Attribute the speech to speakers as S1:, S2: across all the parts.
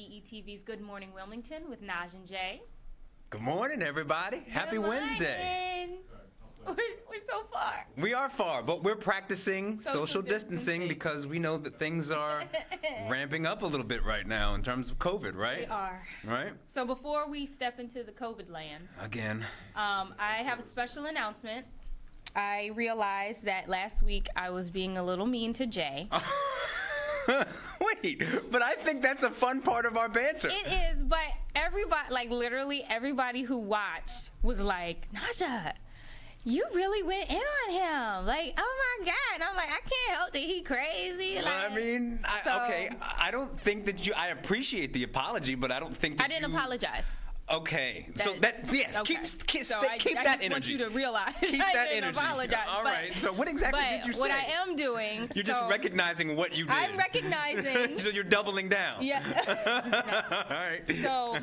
S1: WBETV's Good Morning Wilmington with Nadj and Jay.
S2: Good morning, everybody. Happy Wednesday.
S1: We're so far.
S2: We are far, but we're practicing social distancing because we know that things are ramping up a little bit right now in terms of COVID, right?
S1: We are.
S2: Right?
S1: So before we step into the COVID lands,
S2: Again.
S1: I have a special announcement. I realized that last week I was being a little mean to Jay.
S2: Wait, but I think that's a fun part of our banter.
S1: It is, but everybody, like literally everybody who watched was like, Nadj, you really went in on him. Like, oh my God. And I'm like, I can't help that he crazy.
S2: Well,
S1: like,
S2: I mean, okay, I don't think that I appreciate the apology, but I don't think that
S1: I didn't apologize.
S2: Okay, so yes,
S1: okay.
S2: keep
S1: so
S2: that
S1: I
S2: energy.
S1: just want you to realize
S2: keep
S1: I
S2: that
S1: didn't
S2: energy.
S1: apologize.
S2: All right, so what exactly did you say?
S1: What I am doing,
S2: You're just recognizing what you did.
S1: I'm recognizing.
S2: So you're doubling down.
S1: Yeah.
S2: No. All right.
S1: So,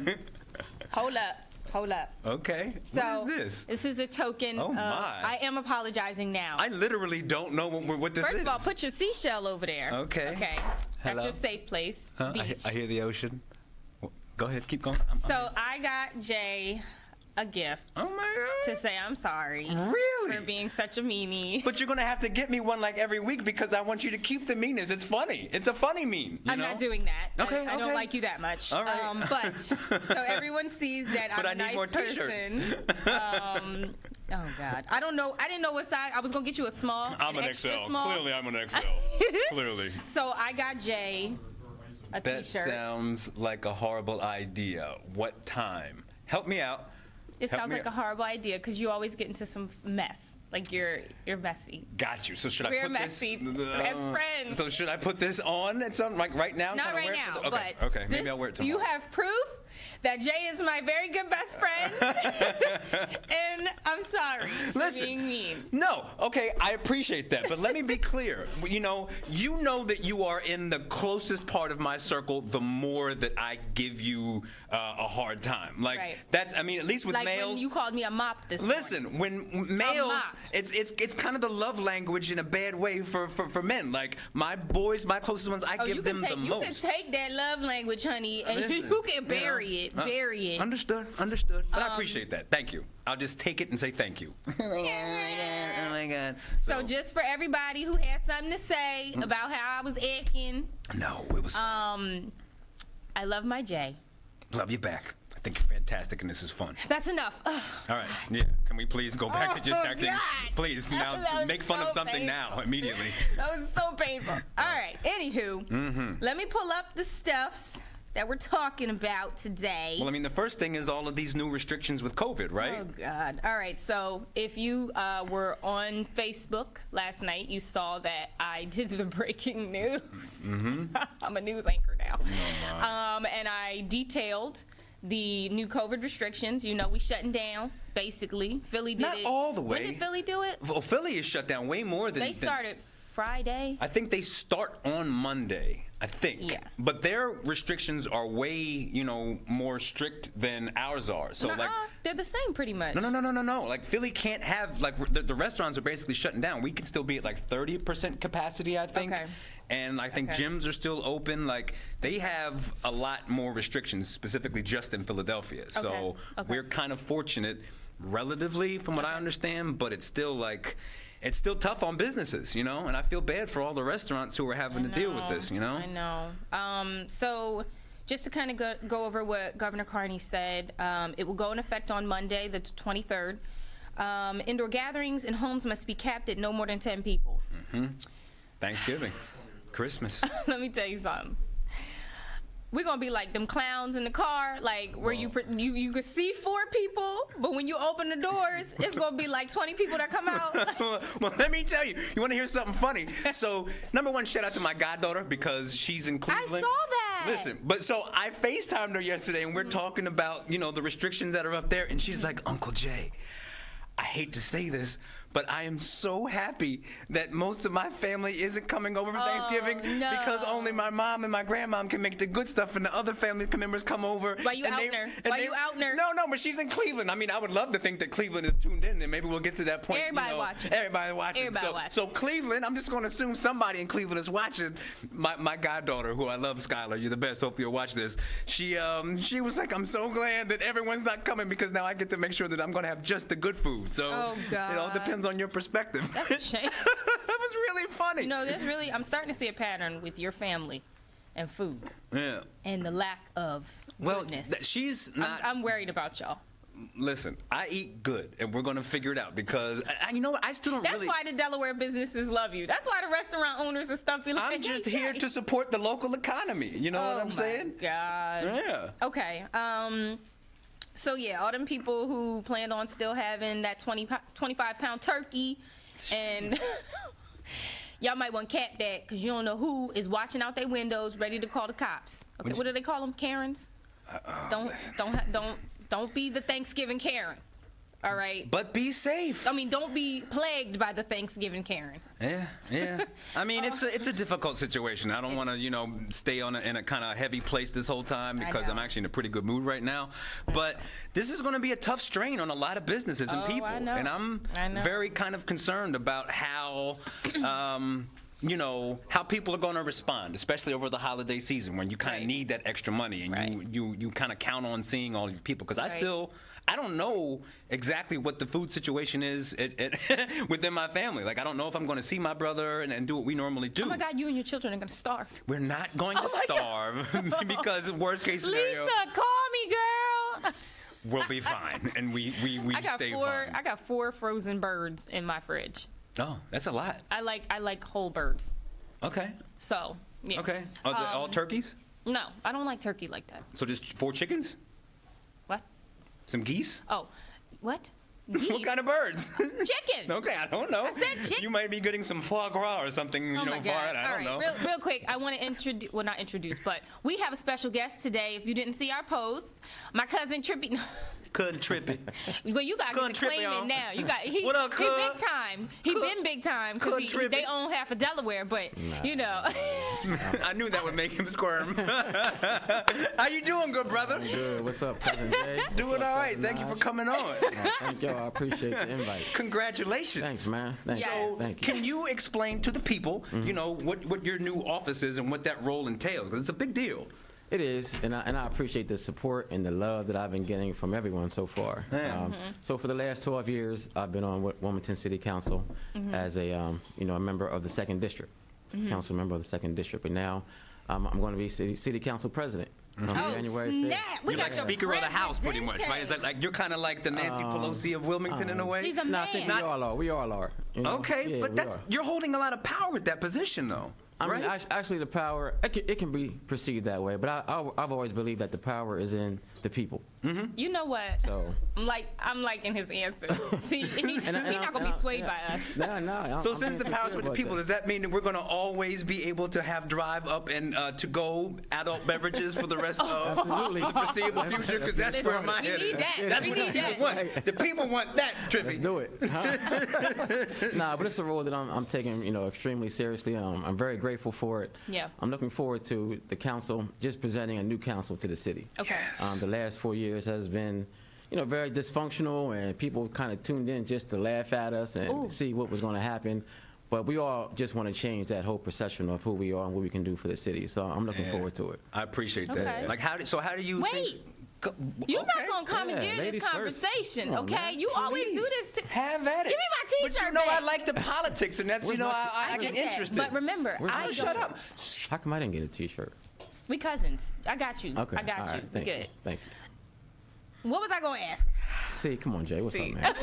S1: hold up.
S2: Okay.
S1: So,
S2: what is this?
S1: This is a token.
S2: Oh, my.
S1: I am apologizing now.
S2: I literally don't know what this is.
S1: First of all, put your seashell over there.
S2: Okay.
S1: Okay. That's
S2: Hello?
S1: your safe place.
S2: Huh?
S1: Beach.
S2: I hear the ocean. Go ahead, keep going.
S1: So I got Jay a gift
S2: Oh my God.
S1: to say I'm sorry.
S2: Really?
S1: For being such a meanie.
S2: But you're gonna have to get me one like every week because I want you to keep the meanness. It's funny. It's a funny meme.
S1: I'm not doing that.
S2: Okay,
S1: I don't
S2: okay.
S1: like you that much.
S2: All right.
S1: But so everyone sees that I'm
S2: But
S1: a
S2: I need
S1: nice
S2: more t-shirts.
S1: person. Oh God. I don't know. I didn't know what size. I was gonna get you a small.
S2: I'm an
S1: extra
S2: XL.
S1: Small.
S2: Clearly, I'm an XL. Clearly.
S1: So I got Jay a
S2: That
S1: t-shirt.
S2: sounds like a horrible idea. What time? Help me out.
S1: It
S2: Help
S1: sounds
S2: me
S1: like a horrible idea because you always get into some mess. Like you're messy.
S2: Got you. So should I
S1: We're
S2: put
S1: messy
S2: this?
S1: as friends.
S2: So should I put this on at some like right now?
S1: Not
S2: Kinda
S1: right
S2: wear it
S1: now,
S2: for okay.
S1: but
S2: Okay, maybe I'll wear it tomorrow.
S1: You have proof that Jay is my very good best friend, and I'm sorry for being mean.
S2: No, okay, I appreciate that, but let me be clear. You know that you are in the closest part of my circle. The more that I give you a hard time, like
S1: Right.
S2: that's. I mean, at least with
S1: Like
S2: males.
S1: when you called me a mop this
S2: Listen,
S1: morning.
S2: when males,
S1: mop.
S2: it's kind of the love language in a bad way for men. Like my boys, my closest ones, I give them the most.
S1: You can take that love language, honey, and
S2: Listen,
S1: you can bury
S2: you
S1: it.
S2: know,
S1: Bury it.
S2: Understood. But I appreciate that. Thank you. I'll just take it and say thank you. Oh my God.
S1: So just for everybody who has something to say
S2: Mm.
S1: about how I was acting,
S2: No, it was.
S1: I love my Jay.
S2: Love you back. I think you're fantastic and this is fun.
S1: That's enough. Ugh.
S2: All right. Yeah. Can we please go back to just
S1: Oh,
S2: acting?
S1: God.
S2: Please
S1: That
S2: now
S1: was
S2: make fun of
S1: so
S2: something
S1: painful.
S2: now immediately.
S1: That was so painful. All right. Anywho, let me pull up the stuffs that we're talking about today.
S2: Well, I mean, the first thing is all of these new restrictions with COVID, right?
S1: Oh, God. All right. So if you were on Facebook last night, you saw that I did the breaking news. I'm a news anchor now. And I detailed the new COVID restrictions. You know, we shutting down, basically. Philly did
S2: Not
S1: it.
S2: all the way.
S1: When did Philly do it?
S2: Well, Philly is shut down way more than
S1: They started Friday.
S2: I think they start on Monday, I think.
S1: Yeah.
S2: But their restrictions are way, more strict than ours are. So
S1: Nuh-uh, they're the same pretty much.
S2: No. Like Philly can't have the restaurants are basically shutting down. We can still be at like 30% capacity, I think.
S1: Okay.
S2: And I think
S1: Okay.
S2: gyms are still open. Like they have a lot more restrictions, specifically just in Philadelphia. So
S1: Okay.
S2: we're kind of fortunate, relatively, from what I understand. But it's still tough on businesses, and I feel bad for all the restaurants who are having to deal with this,
S1: I know. So just to kind of go over what Governor Carney said, it will go in effect on Monday, the 23rd. Indoor gatherings in homes must be capped at no more than 10 people.
S2: Thanksgiving, Christmas.
S1: Let me tell you something. We're gonna be like them clowns in the car, like where you could see 4 people, but when you open the doors, it's gonna be like 20 people that come out.
S2: Well, let me tell you. You want to hear something funny? So, number one, shout out to my goddaughter because she's in Cleveland.
S1: I saw that.
S2: Listen, but so I FaceTimed her yesterday, and we're talking about the restrictions that are up there, and she's like, Uncle Jay, I hate to say this, but I am so happy that most of my family isn't coming over for Thanksgiving
S1: no.
S2: because only my mom and my grandmom can make the good stuff, and the other family members come over.
S1: Why you outing her? Why you outing her?
S2: No, but she's in Cleveland. I mean, I would love to think that Cleveland is tuned in, and maybe we'll get to that point.
S1: Everybody watching.
S2: Everybody watching.
S1: Everybody watching.
S2: So Cleveland, I'm just going to assume somebody in Cleveland is watching. My goddaughter, who I love, Skylar, you're the best. Hopefully you'll watch this. She was like, I'm so glad that everyone's not coming because now I get to make sure that I'm going to have just the good food. So it all depends on your perspective.
S1: That's a shame.
S2: That was really funny.
S1: You know, I'm starting to see a pattern with your family and food.
S2: Yeah.
S1: And the lack of goodness.
S2: She's not.
S1: I'm worried about y'all.
S2: Listen, I eat good, and we're going to figure it out because, you know what, I still don't
S1: That's
S2: really.
S1: why the Delaware businesses love you. That's why the restaurant owners and stuff be like,
S2: I'm just here to support the local economy. You know what I'm saying?
S1: Oh, my God.
S2: Yeah.
S1: Okay. So, yeah, all them people who planned on still having that 25-pound turkey, and y'all might want to cap that because you don't know who is watching out their windows ready to call the cops. Okay, what do they call them? Karens? Don't be the Thanksgiving Karen. All right.
S2: But be safe.
S1: I mean, don't be plagued by the Thanksgiving Karen.
S2: Yeah. I mean, it's a difficult situation. I don't want to, stay in a kind of heavy place this whole time because I'm actually in a pretty good mood right now. But this is going to be a tough strain on a lot of businesses and people.
S1: I know.
S2: And I'm very kind of concerned about how. How people are going to respond, especially over the holiday season when you kind of need that extra money and you kind of count on seeing all these people. Because I don't know exactly what the food situation is within my family. Like, I don't know if I'm going to see my brother and do what we normally do.
S1: Oh, my God, you and your children are going to starve.
S2: We're not going to starve because worst case scenario.
S1: Lisa, call me, girl.
S2: We'll be fine. And we stay fine.
S1: I got 4 frozen birds in my fridge.
S2: Oh, that's a lot.
S1: I like whole birds.
S2: Okay.
S1: So, yeah.
S2: Okay. Are they all turkeys?
S1: No, I don't like turkey like that.
S2: So just 4 chickens?
S1: What?
S2: Some geese?
S1: Oh, what? Geese?
S2: What kind of birds?
S1: Chicken.
S2: Okay, I don't know.
S1: I said chicken.
S2: You might be getting some foie gras or something,
S1: Oh my
S2: for
S1: God.
S2: it. I don't know.
S1: Real quick, I want to introduce, well, not introduce, but we have a special guest today. If you didn't see our post, my cousin Trippi.
S2: Couldn't Trippi.
S1: Well, you got to claim it now. He
S2: What up,
S1: he big time. He been big time because they own half of Delaware, but
S2: I knew that would make him squirm. How you doing, good brother?
S3: I'm good. What's up, cousin Jay?
S2: Doing all right. Thank you for coming on.
S3: Thank you. I appreciate the invite.
S2: Congratulations.
S3: Thanks, man. Thanks.
S1: Yes.
S3: Thank you.
S2: Can you explain to the people, what your new office is and what that role entails? Because it's a big deal.
S3: It is, and I appreciate the support and the love that I've been getting from everyone so far.
S2: Yeah.
S3: So for the last 12 years, I've been on Wilmington City Council as a member of the 2nd District, council member of the 2nd District. But now I'm going to be City Council President. January 5th.
S1: Snap.
S2: You're like Speaker of the House, pretty much, right? Is that like you're kind of like the Nancy Pelosi of Wilmington in a way?
S1: He's a
S3: No,
S1: man.
S3: I think we all are.
S2: Okay,
S3: Yeah,
S2: but you're holding a lot of power with that position, though.
S3: I mean,
S2: right?
S3: actually, the power, it can be perceived that way, but I've always believed that the power is in the people.
S1: You know what?
S3: So
S1: I'm liking his answer. See, he's not gonna be swayed by us.
S3: No.
S2: So since the power's with the people, does that mean that we're going to always be able to have drive up and to-go adult beverages for the rest of
S3: Absolutely.
S2: the foreseeable future? Because that's where my
S1: We
S2: head
S1: need
S2: is.
S1: that.
S2: That's
S1: We
S2: what the
S1: need
S2: people
S1: that.
S2: want. The people want that, Trippi.
S3: Let's do it. Nah, but it's a role that I'm taking, extremely seriously. I'm very grateful for it.
S1: Yeah.
S3: I'm looking forward to the council just presenting a new council to the city.
S1: Okay.
S3: The last 4 years has been, very dysfunctional, and people kind of tuned in just to laugh at us and see what was going to happen. But we all just want to change that whole perception of who we are and what we can do for the city. So I'm looking forward to it.
S2: I appreciate that.
S1: Okay.
S2: Like, how do you
S1: Wait.
S2: think?
S1: You're not gonna commandeer
S3: ladies
S1: this
S3: first.
S1: conversation,
S3: Come on,
S1: okay?
S3: man.
S1: You always
S2: Please,
S1: do this to
S2: have at it.
S1: Give me my T-shirt
S2: But you know
S1: back.
S2: I like the politics, and that's, I get
S1: get that.
S2: interested.
S1: But remember,
S3: Where's
S2: Shut up.
S3: How come I didn't get a T-shirt?
S1: We cousins. I got you.
S3: Okay.
S1: I got
S3: all
S1: you.
S3: right. Thank
S1: Good.
S3: you. Thank
S1: What was I gonna ask?
S3: you. See, come on, Jay. What's
S1: See.
S3: up, man?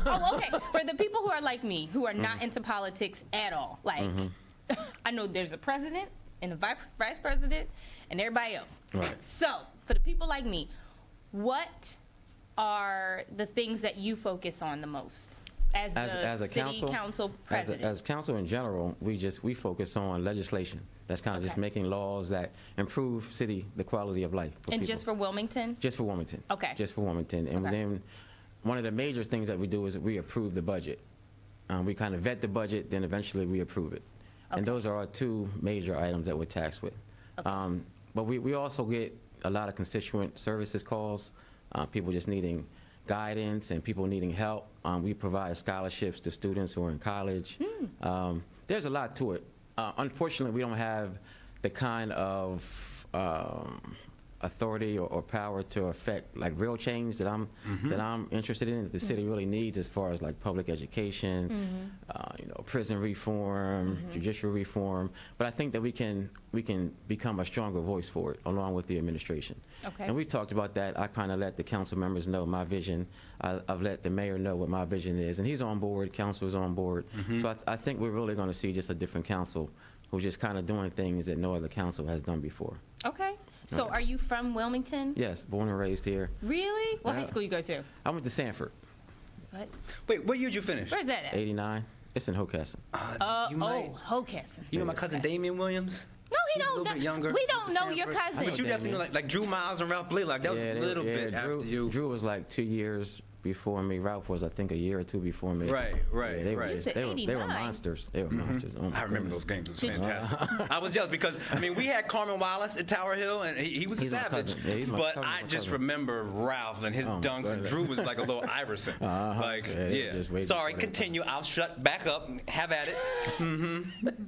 S1: Oh, okay. For the people who are like me, who are not into politics at all, like I know there's a president and a vice president and everybody else.
S3: Right.
S1: So for the people like me, what are the things that you focus on the most as the
S3: a
S1: city council president?
S3: As council in general, we focus on legislation. That's kind of just making laws that improve the quality of life for
S1: and
S3: people.
S1: just for Wilmington?
S3: Just for Wilmington.
S1: Okay.
S3: Just for Wilmington. And
S1: Okay.
S3: then one of the major things that we do is we approve the budget. We kind of vet the budget, then eventually we approve it. And
S1: Okay.
S3: those are our two major items that we're taxed with.
S1: Okay.
S3: But we also get a lot of constituent services calls, people just needing guidance and people needing help. We provide scholarships to students who are in college. There's a lot to it. Unfortunately, we don't have the kind of authority or power to affect like real change that I'm interested in, that the city really needs, as far as like public education, prison reform, judicial reform. But I think that we can become a stronger voice for it, along with the administration.
S1: Okay.
S3: And we talked about that. I kind of let the council members know my vision. I've let the mayor know what my vision is, and he's on board. Council is on board. So I think we're really going to see just a different council who's just kind of doing things that no other council has done before.
S1: Okay. So are you from Wilmington?
S3: Yes, born and raised here.
S1: Really? What high
S3: Yeah.
S1: school you go to?
S3: I went to Sanford,
S1: What?
S2: Wait, what year did you finish?
S1: Where's that at?
S3: 89. It's in Hocassin.
S2: You might-
S1: Hocassin.
S2: You know my cousin Damian Williams?
S1: No, he
S2: He's a
S1: don't
S2: little
S1: know.
S2: bit younger.
S1: We don't know your
S2: Sanford.
S1: cousin.
S2: But you definitely know, like Drew Miles and Ralph Blaylock. That was a little bit
S3: Drew,
S2: after you.
S3: Drew was like 2 years before me. Ralph was, I think, a year or two before me.
S2: Right, right,
S3: they
S2: right.
S3: Were,
S1: You said
S3: they were
S1: 89.
S3: monsters. They were monsters. Oh my
S2: I remember
S3: goodness.
S2: those games. It was
S1: Did you-
S2: fantastic. I was jealous because, I mean, we had Carmen Wallace at Tower Hill, and he was a
S3: He's my
S2: savage.
S3: cousin. Yeah, he's my
S2: but
S3: cousin,
S2: I
S3: my
S2: just
S3: cousin.
S2: remember Ralph and his
S3: Oh, my
S2: dunks, and
S3: goodness.
S2: Drew was like a little Iverson. Like,
S3: Yeah, they were just way
S2: Sorry,
S3: before that
S2: continue. I'll shut back up. Have at it.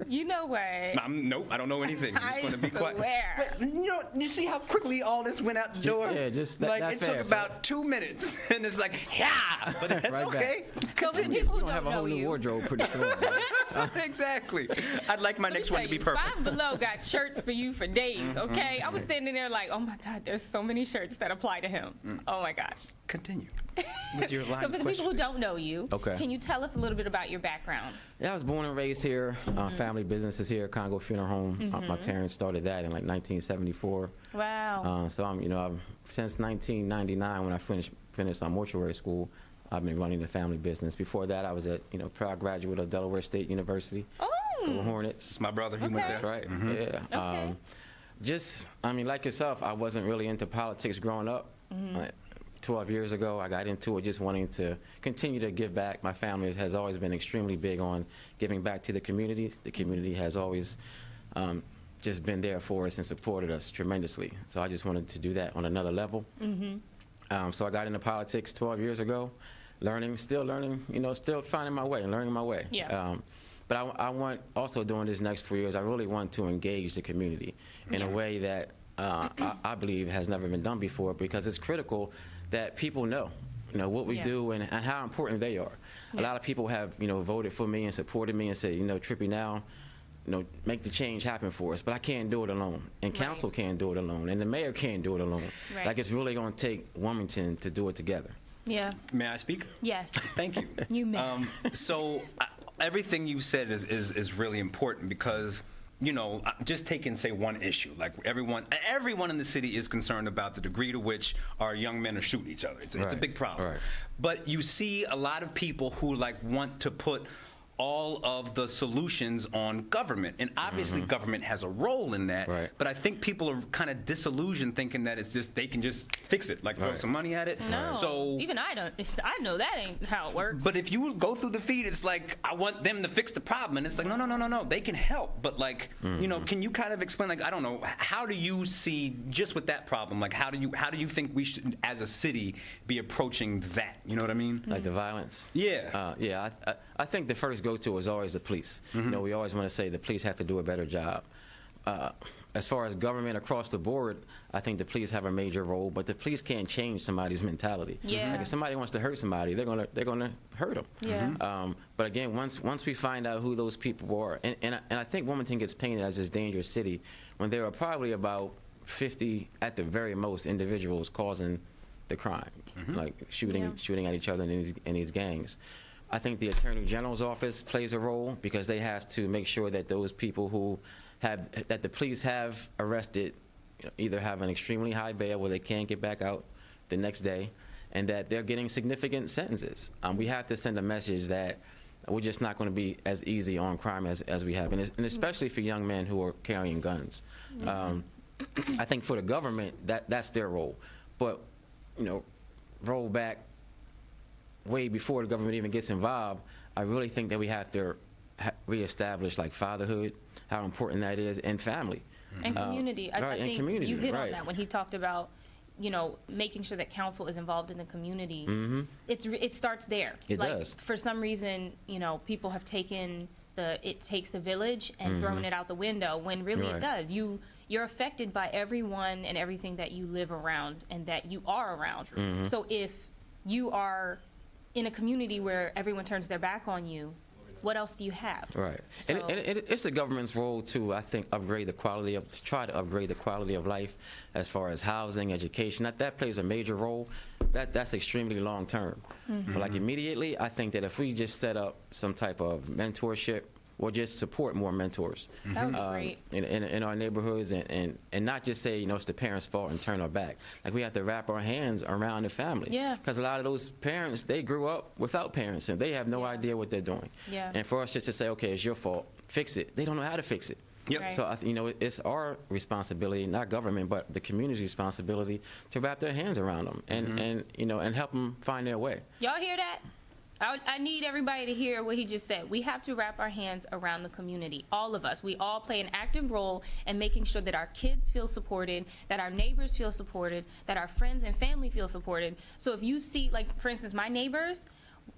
S1: You know what?
S2: Nope, I don't know anything. I'm just
S1: I
S2: going to be quiet.
S1: swear.
S2: But, you see how quickly all this went out the door?
S3: Yeah, just that-
S2: like
S3: that
S2: it took
S3: fast,
S2: about 2 minutes, and it's like, yeah, but it's
S3: Right back.
S2: okay.
S1: So for
S2: Continue.
S1: people who
S3: We're gonna
S1: don't
S3: have a
S1: know
S3: whole new
S1: you,
S3: wardrobe pretty soon.
S2: Exactly. I'd like my
S1: let me
S2: next
S1: tell
S2: one to be
S1: you,
S2: perfect.
S1: Five Below got shirts for you for days, okay? I was standing there like, oh my God, there's so many shirts that apply to him. Oh my gosh.
S2: Continue with your line
S1: So for the people who don't know you,
S3: Okay.
S1: can you tell us a little bit about your background?
S3: Yeah, I was born and raised here. Family business is here, Congo Funeral Home. My parents started that in like 1974.
S1: Wow.
S3: So I'm since 1999 when I finished mortuary school. I've been running the family business. Before that, I was at proud graduate of Delaware State University. Go
S1: Oh,
S3: Hornets.
S2: It's my brother. He went
S1: Okay.
S2: there.
S3: That's right. Yeah.
S1: Okay.
S3: Like yourself, I wasn't really into politics growing up. 12 years ago, I got into it just wanting to continue to give back. My family has always been extremely big on giving back to the community. The community has always just been there for us and supported us tremendously. So I just wanted to do that on another level. So I got into politics 12 years ago, still learning, still finding my way and learning my way.
S1: Yeah.
S3: But I want, also during this next 4 years, I really want to engage the community in a way that I believe has never been done before, because it's critical that people know what we
S1: Yeah.
S3: do and how important they are. A lot of people have, voted for me and supported me and said, Trippi, now, make the change happen for us. But I can't do it alone, and council can't do it alone, and the mayor can't do it alone.
S1: Right.
S3: Like, it's really going to take Wilmington to do it together.
S1: Yeah.
S2: May I speak?
S1: Yes.
S2: Thank you.
S1: You may.
S2: So everything you said is really important because, just taking, say, one issue, like everyone in the city is concerned about the degree to which our young men are shooting each other. It's a
S3: Right.
S2: big problem.
S3: Right.
S2: But you see a lot of people who want to put all of the solutions on government, and obviously government has a role in that.
S3: Right.
S2: But I think people are kind of disillusioned, thinking that they can just fix it, like throw
S3: Right.
S2: some money at it.
S1: No.
S2: So
S1: Even I don't. I know that ain't how it works.
S2: but if you go through the feed, it's like, I want them to fix the problem. And it's like, no. They can help. But can you kind of explain, I don't know, how do you see, just with that problem, how do you think we should, as a city, be approaching that? You know what I mean?
S3: Like the violence.
S2: Yeah.
S3: I think the first go-to is always the police. We always want to say the police have to do a better job. As far as government across the board, I think the police have a major role, but the police can't change somebody's mentality.
S1: Yeah.
S3: Like, if somebody wants to hurt somebody, they're gonna hurt them.
S1: Yeah.
S3: But again, once we find out who those people are, and I think Wilmington gets painted as this dangerous city when there are probably about 50 at the very most individuals causing the crime, like shooting at each other in these gangs. I think the Attorney General's office plays a role because they have to make sure that those people that the police have arrested either have an extremely high bail where they can't get back out the next day, and that they're getting significant sentences. We have to send a message that we're just not going to be as easy on crime as we have, and especially for young men who are carrying guns. I think for the government, that's their role. But, roll back way before the government even gets involved, I really think that we have to reestablish like fatherhood, how important that is, and family.
S1: And community. I
S3: and
S1: think
S3: community,
S1: you hit
S3: right.
S1: on that when he talked about, making sure that council is involved in the community. It starts there.
S3: It does.
S1: For some reason, people have taken it takes a village and thrown it out the window when really it does. You're affected by everyone and everything that you live around and that you are around. So if you are in a community where everyone turns their back on you, what else do you have?
S3: Right.
S1: So,
S3: and it's the government's role to, I think, to try to upgrade the quality of life as far as housing, education. That plays a major role. That's extremely long term. But like immediately, I think that if we just set up some type of mentorship or just support more mentors
S1: that would be great.
S3: in our neighborhoods and not just say, it's the parents' fault and turn our back. Like we have to wrap our hands around the family.
S1: Yeah.
S3: Because a lot of those parents, they grew up without parents and they have no idea what they're doing.
S1: Yeah.
S3: And for us just to say, okay, it's your fault, fix it, they don't know how to fix it.
S2: Yep.
S1: Right.
S3: So, it's our responsibility, not government, but the community's responsibility to wrap their hands around them and help them find their way.
S1: Y'all hear that? I need everybody to hear what he just said. We have to wrap our hands around the community. All of us. We all play an active role in making sure that our kids feel supported, that our neighbors feel supported, that our friends and family feel supported. So if you see, like, for instance, my neighbors,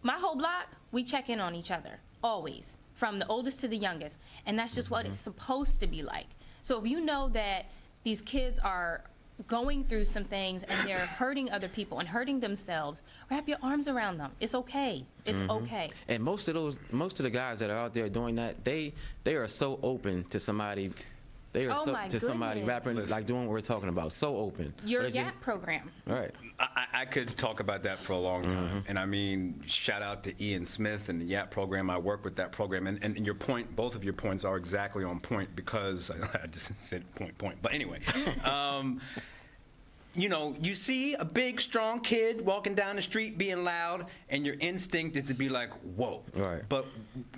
S1: my whole block, we check in on each other, always, from the oldest to the youngest. And that's just what it's supposed to be like. So if you know that these kids are going through some things and they're hurting other people and hurting themselves, wrap your arms around them. It's okay. It's okay.
S3: And most of the guys that are out there doing that, they are so open to somebody. They are somebody
S1: goodness.
S3: rapping, like doing what we're talking about. So open.
S1: Your
S3: But it
S1: YAP program.
S3: Right.
S2: I could talk about that for a long time. And I mean, shout out to Ian Smith and the YAP program. I work with that program. And your point, both of your points are exactly on point because I just said point. But anyway, you see a big, strong kid walking down the street being loud, and your instinct is to be like, whoa.
S3: Right.
S2: But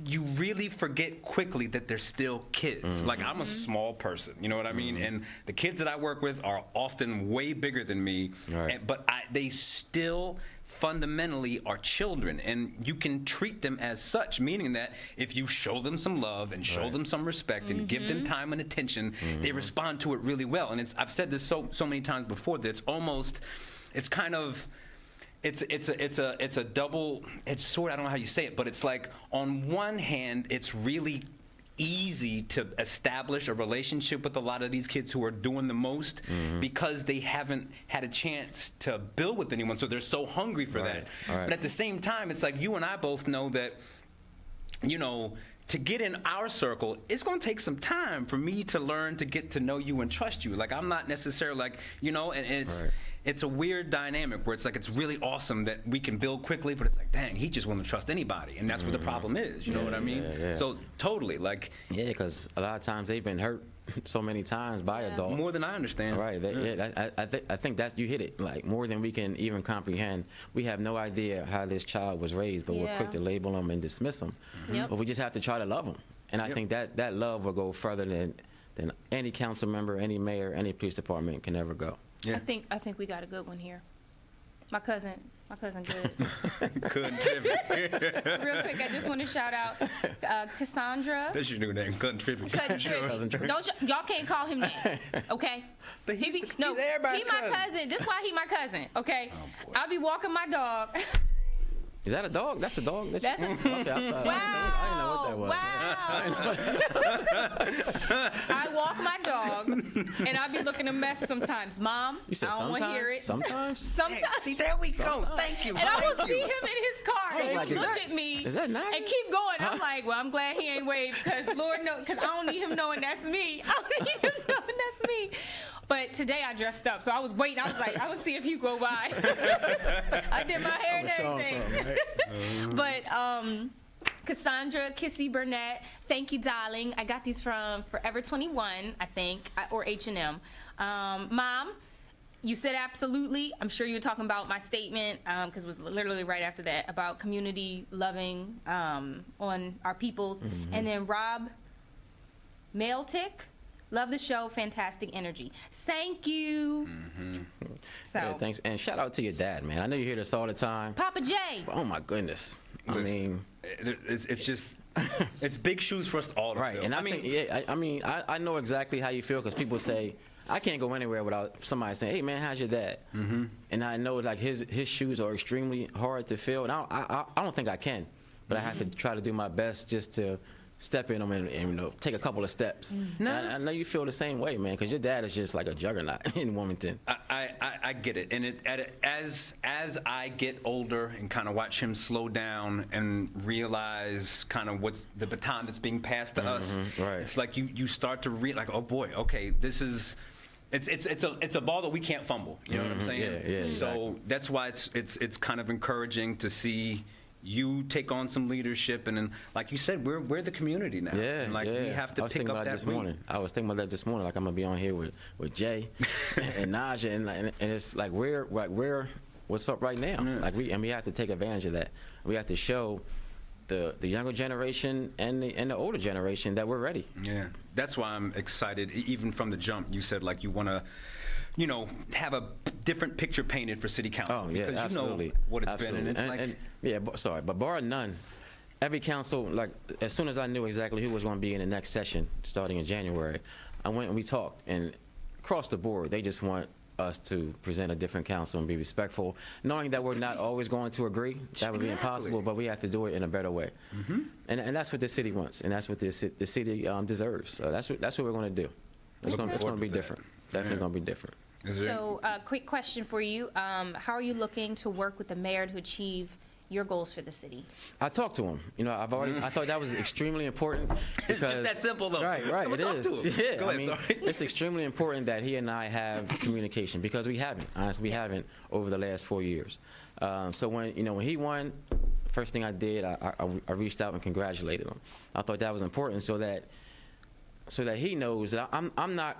S2: you really forget quickly that they're still kids. Like, I'm a small person, you know what I mean? And the kids that I work with are often way bigger than me,
S3: Right.
S2: but they still fundamentally are children, and you can treat them as such, meaning that if you show them some love and show them some respect and give them time and attention, they respond to it really well. And I've said this so many times before that it's a double-edged sword. I don't know how you say it, but it's like on one hand, it's really easy to establish a relationship with a lot of these kids who are doing the most because they haven't had a chance to build with anyone, so they're so hungry for that.
S3: Right.
S2: But at the same time, it's like you and I both know that, to get in our circle, it's going to take some time for me to learn to get to know you and trust you. Like, I'm not necessarily like, and it's a weird dynamic where it's like, it's really awesome that we can build quickly, but it's like, dang, he just won't trust anybody. And that's where the problem is, you know what I mean?
S3: Yeah.
S2: So totally, like.
S3: Yeah, because a lot of times they've been hurt so many times by adults.
S2: More than I understand.
S3: Right. I think that you hit it, like more than we can even comprehend. We have no idea how this child was raised, but we're quick to label them and dismiss them. But we just have to try to love them. And I think that love will go further than any council member, any mayor, any police department can ever go.
S2: Yeah.
S1: I think we got a good one here. My cousin good.
S2: Couldn't Trippi.
S1: Real quick, I just want to shout out Cassandra.
S2: That's your new name, Couldn't Trippi.
S1: Cousin Trippi. Y'all can't call him that, okay?
S2: But he's
S1: he
S2: everybody's
S1: my cousin. This is why he my cousin, okay?
S2: Oh, boy.
S1: I'll be walking my dog.
S3: Is that a dog? That's a dog?
S1: That's a
S3: Okay, I didn't know what that was.
S1: Wow. I walk my dog, and I be looking a mess sometimes. Mom,
S3: You said
S1: I don't want to hear it.
S3: Sometimes?
S1: Sometimes.
S2: See, there we go. Thank you.
S1: And I will
S2: Thank
S1: see
S2: you.
S1: him in his car, and
S3: like,
S1: he
S3: is
S1: look
S3: that-
S1: at me
S3: is that Nadj?
S1: and keep going. I'm like, well, I'm glad he ain't waved, because Lord knows, because I don't need him knowing that's me. I don't need him knowing that's me. But today I dressed up, so I was waiting. I was like, I would see if you go by. I did my hair and everything. But Cassandra Kissy Burnett, thank you, darling. I got these from Forever 21, I think, or H&M. Mom, you said absolutely. I'm sure you were talking about my statement, because it was literally right after that, about community loving on our peoples. And then Rob Mailtick, love the show, fantastic energy. Thank you. So,
S3: Yeah, thanks. And shout out to your dad, man. I know you hear this all the time.
S1: Papa J.
S3: Oh, my goodness. I
S2: Listen.
S3: mean,
S2: it's just it's big shoes for us all to
S3: Right,
S2: fill.
S3: and I mean, I know exactly how you feel because people say I can't go anywhere without somebody saying, "Hey, man, how's your dad?" Mm-hmm. And I know like his shoes are extremely hard to fill, and I don't think I can, but I have to try to do my best just to step in them and take a couple of steps. No. I know you feel the same way, man, because your dad is just like a juggernaut in Wilmington.
S2: I get it, and as I get older and kind of watch him slow down and realize kind of what's the baton that's being passed to us, right. It's like you start to read like, oh boy, okay, this is. It's a ball that we can't fumble. You know what I'm saying?
S3: Yeah,
S2: so
S3: exactly.
S2: that's why it's kind of encouraging to see you take on some leadership, and then, like you said, we're the community now.
S3: Yeah,
S2: and we have to pick up that
S3: this morning. I was thinking about that this morning. Like I'm gonna be on here with Jay and Nadj, and it's like we're what's up right now. Yeah. Like we have to take advantage of that. We have to show the younger generation and the older generation that we're ready.
S2: Yeah, that's why I'm excited. Even from the jump, you said like you want to, have a different picture painted for city council.
S3: Oh yeah,
S2: because
S3: absolutely.
S2: You know what it's been, and it's
S3: but bar none, every council, like as soon as I knew exactly who was going to be in the next session starting in January, I went and we talked, and across the board they just want us to present a different council and be respectful, knowing that we're not always going to agree. That would be impossible, but we have to do it in a better way. Mm-hmm. And that's what the city wants, and that's what the city deserves. So that's what we're going to do. It's going to be different. Definitely going to be different.
S1: So, quick question for you: how are you looking to work with the mayor to achieve your goals for the city?
S3: I talked to him. I thought that was extremely important. Because,
S2: it's just that simple, though.
S3: Right. It is.
S2: Yeah, go ahead, sorry.
S3: It's extremely important that he and I have communication because we haven't. Honestly, we haven't over the last 4 years. So when he won, first thing I did, I reached out and congratulated him. I thought that was important so that he knows that I'm not.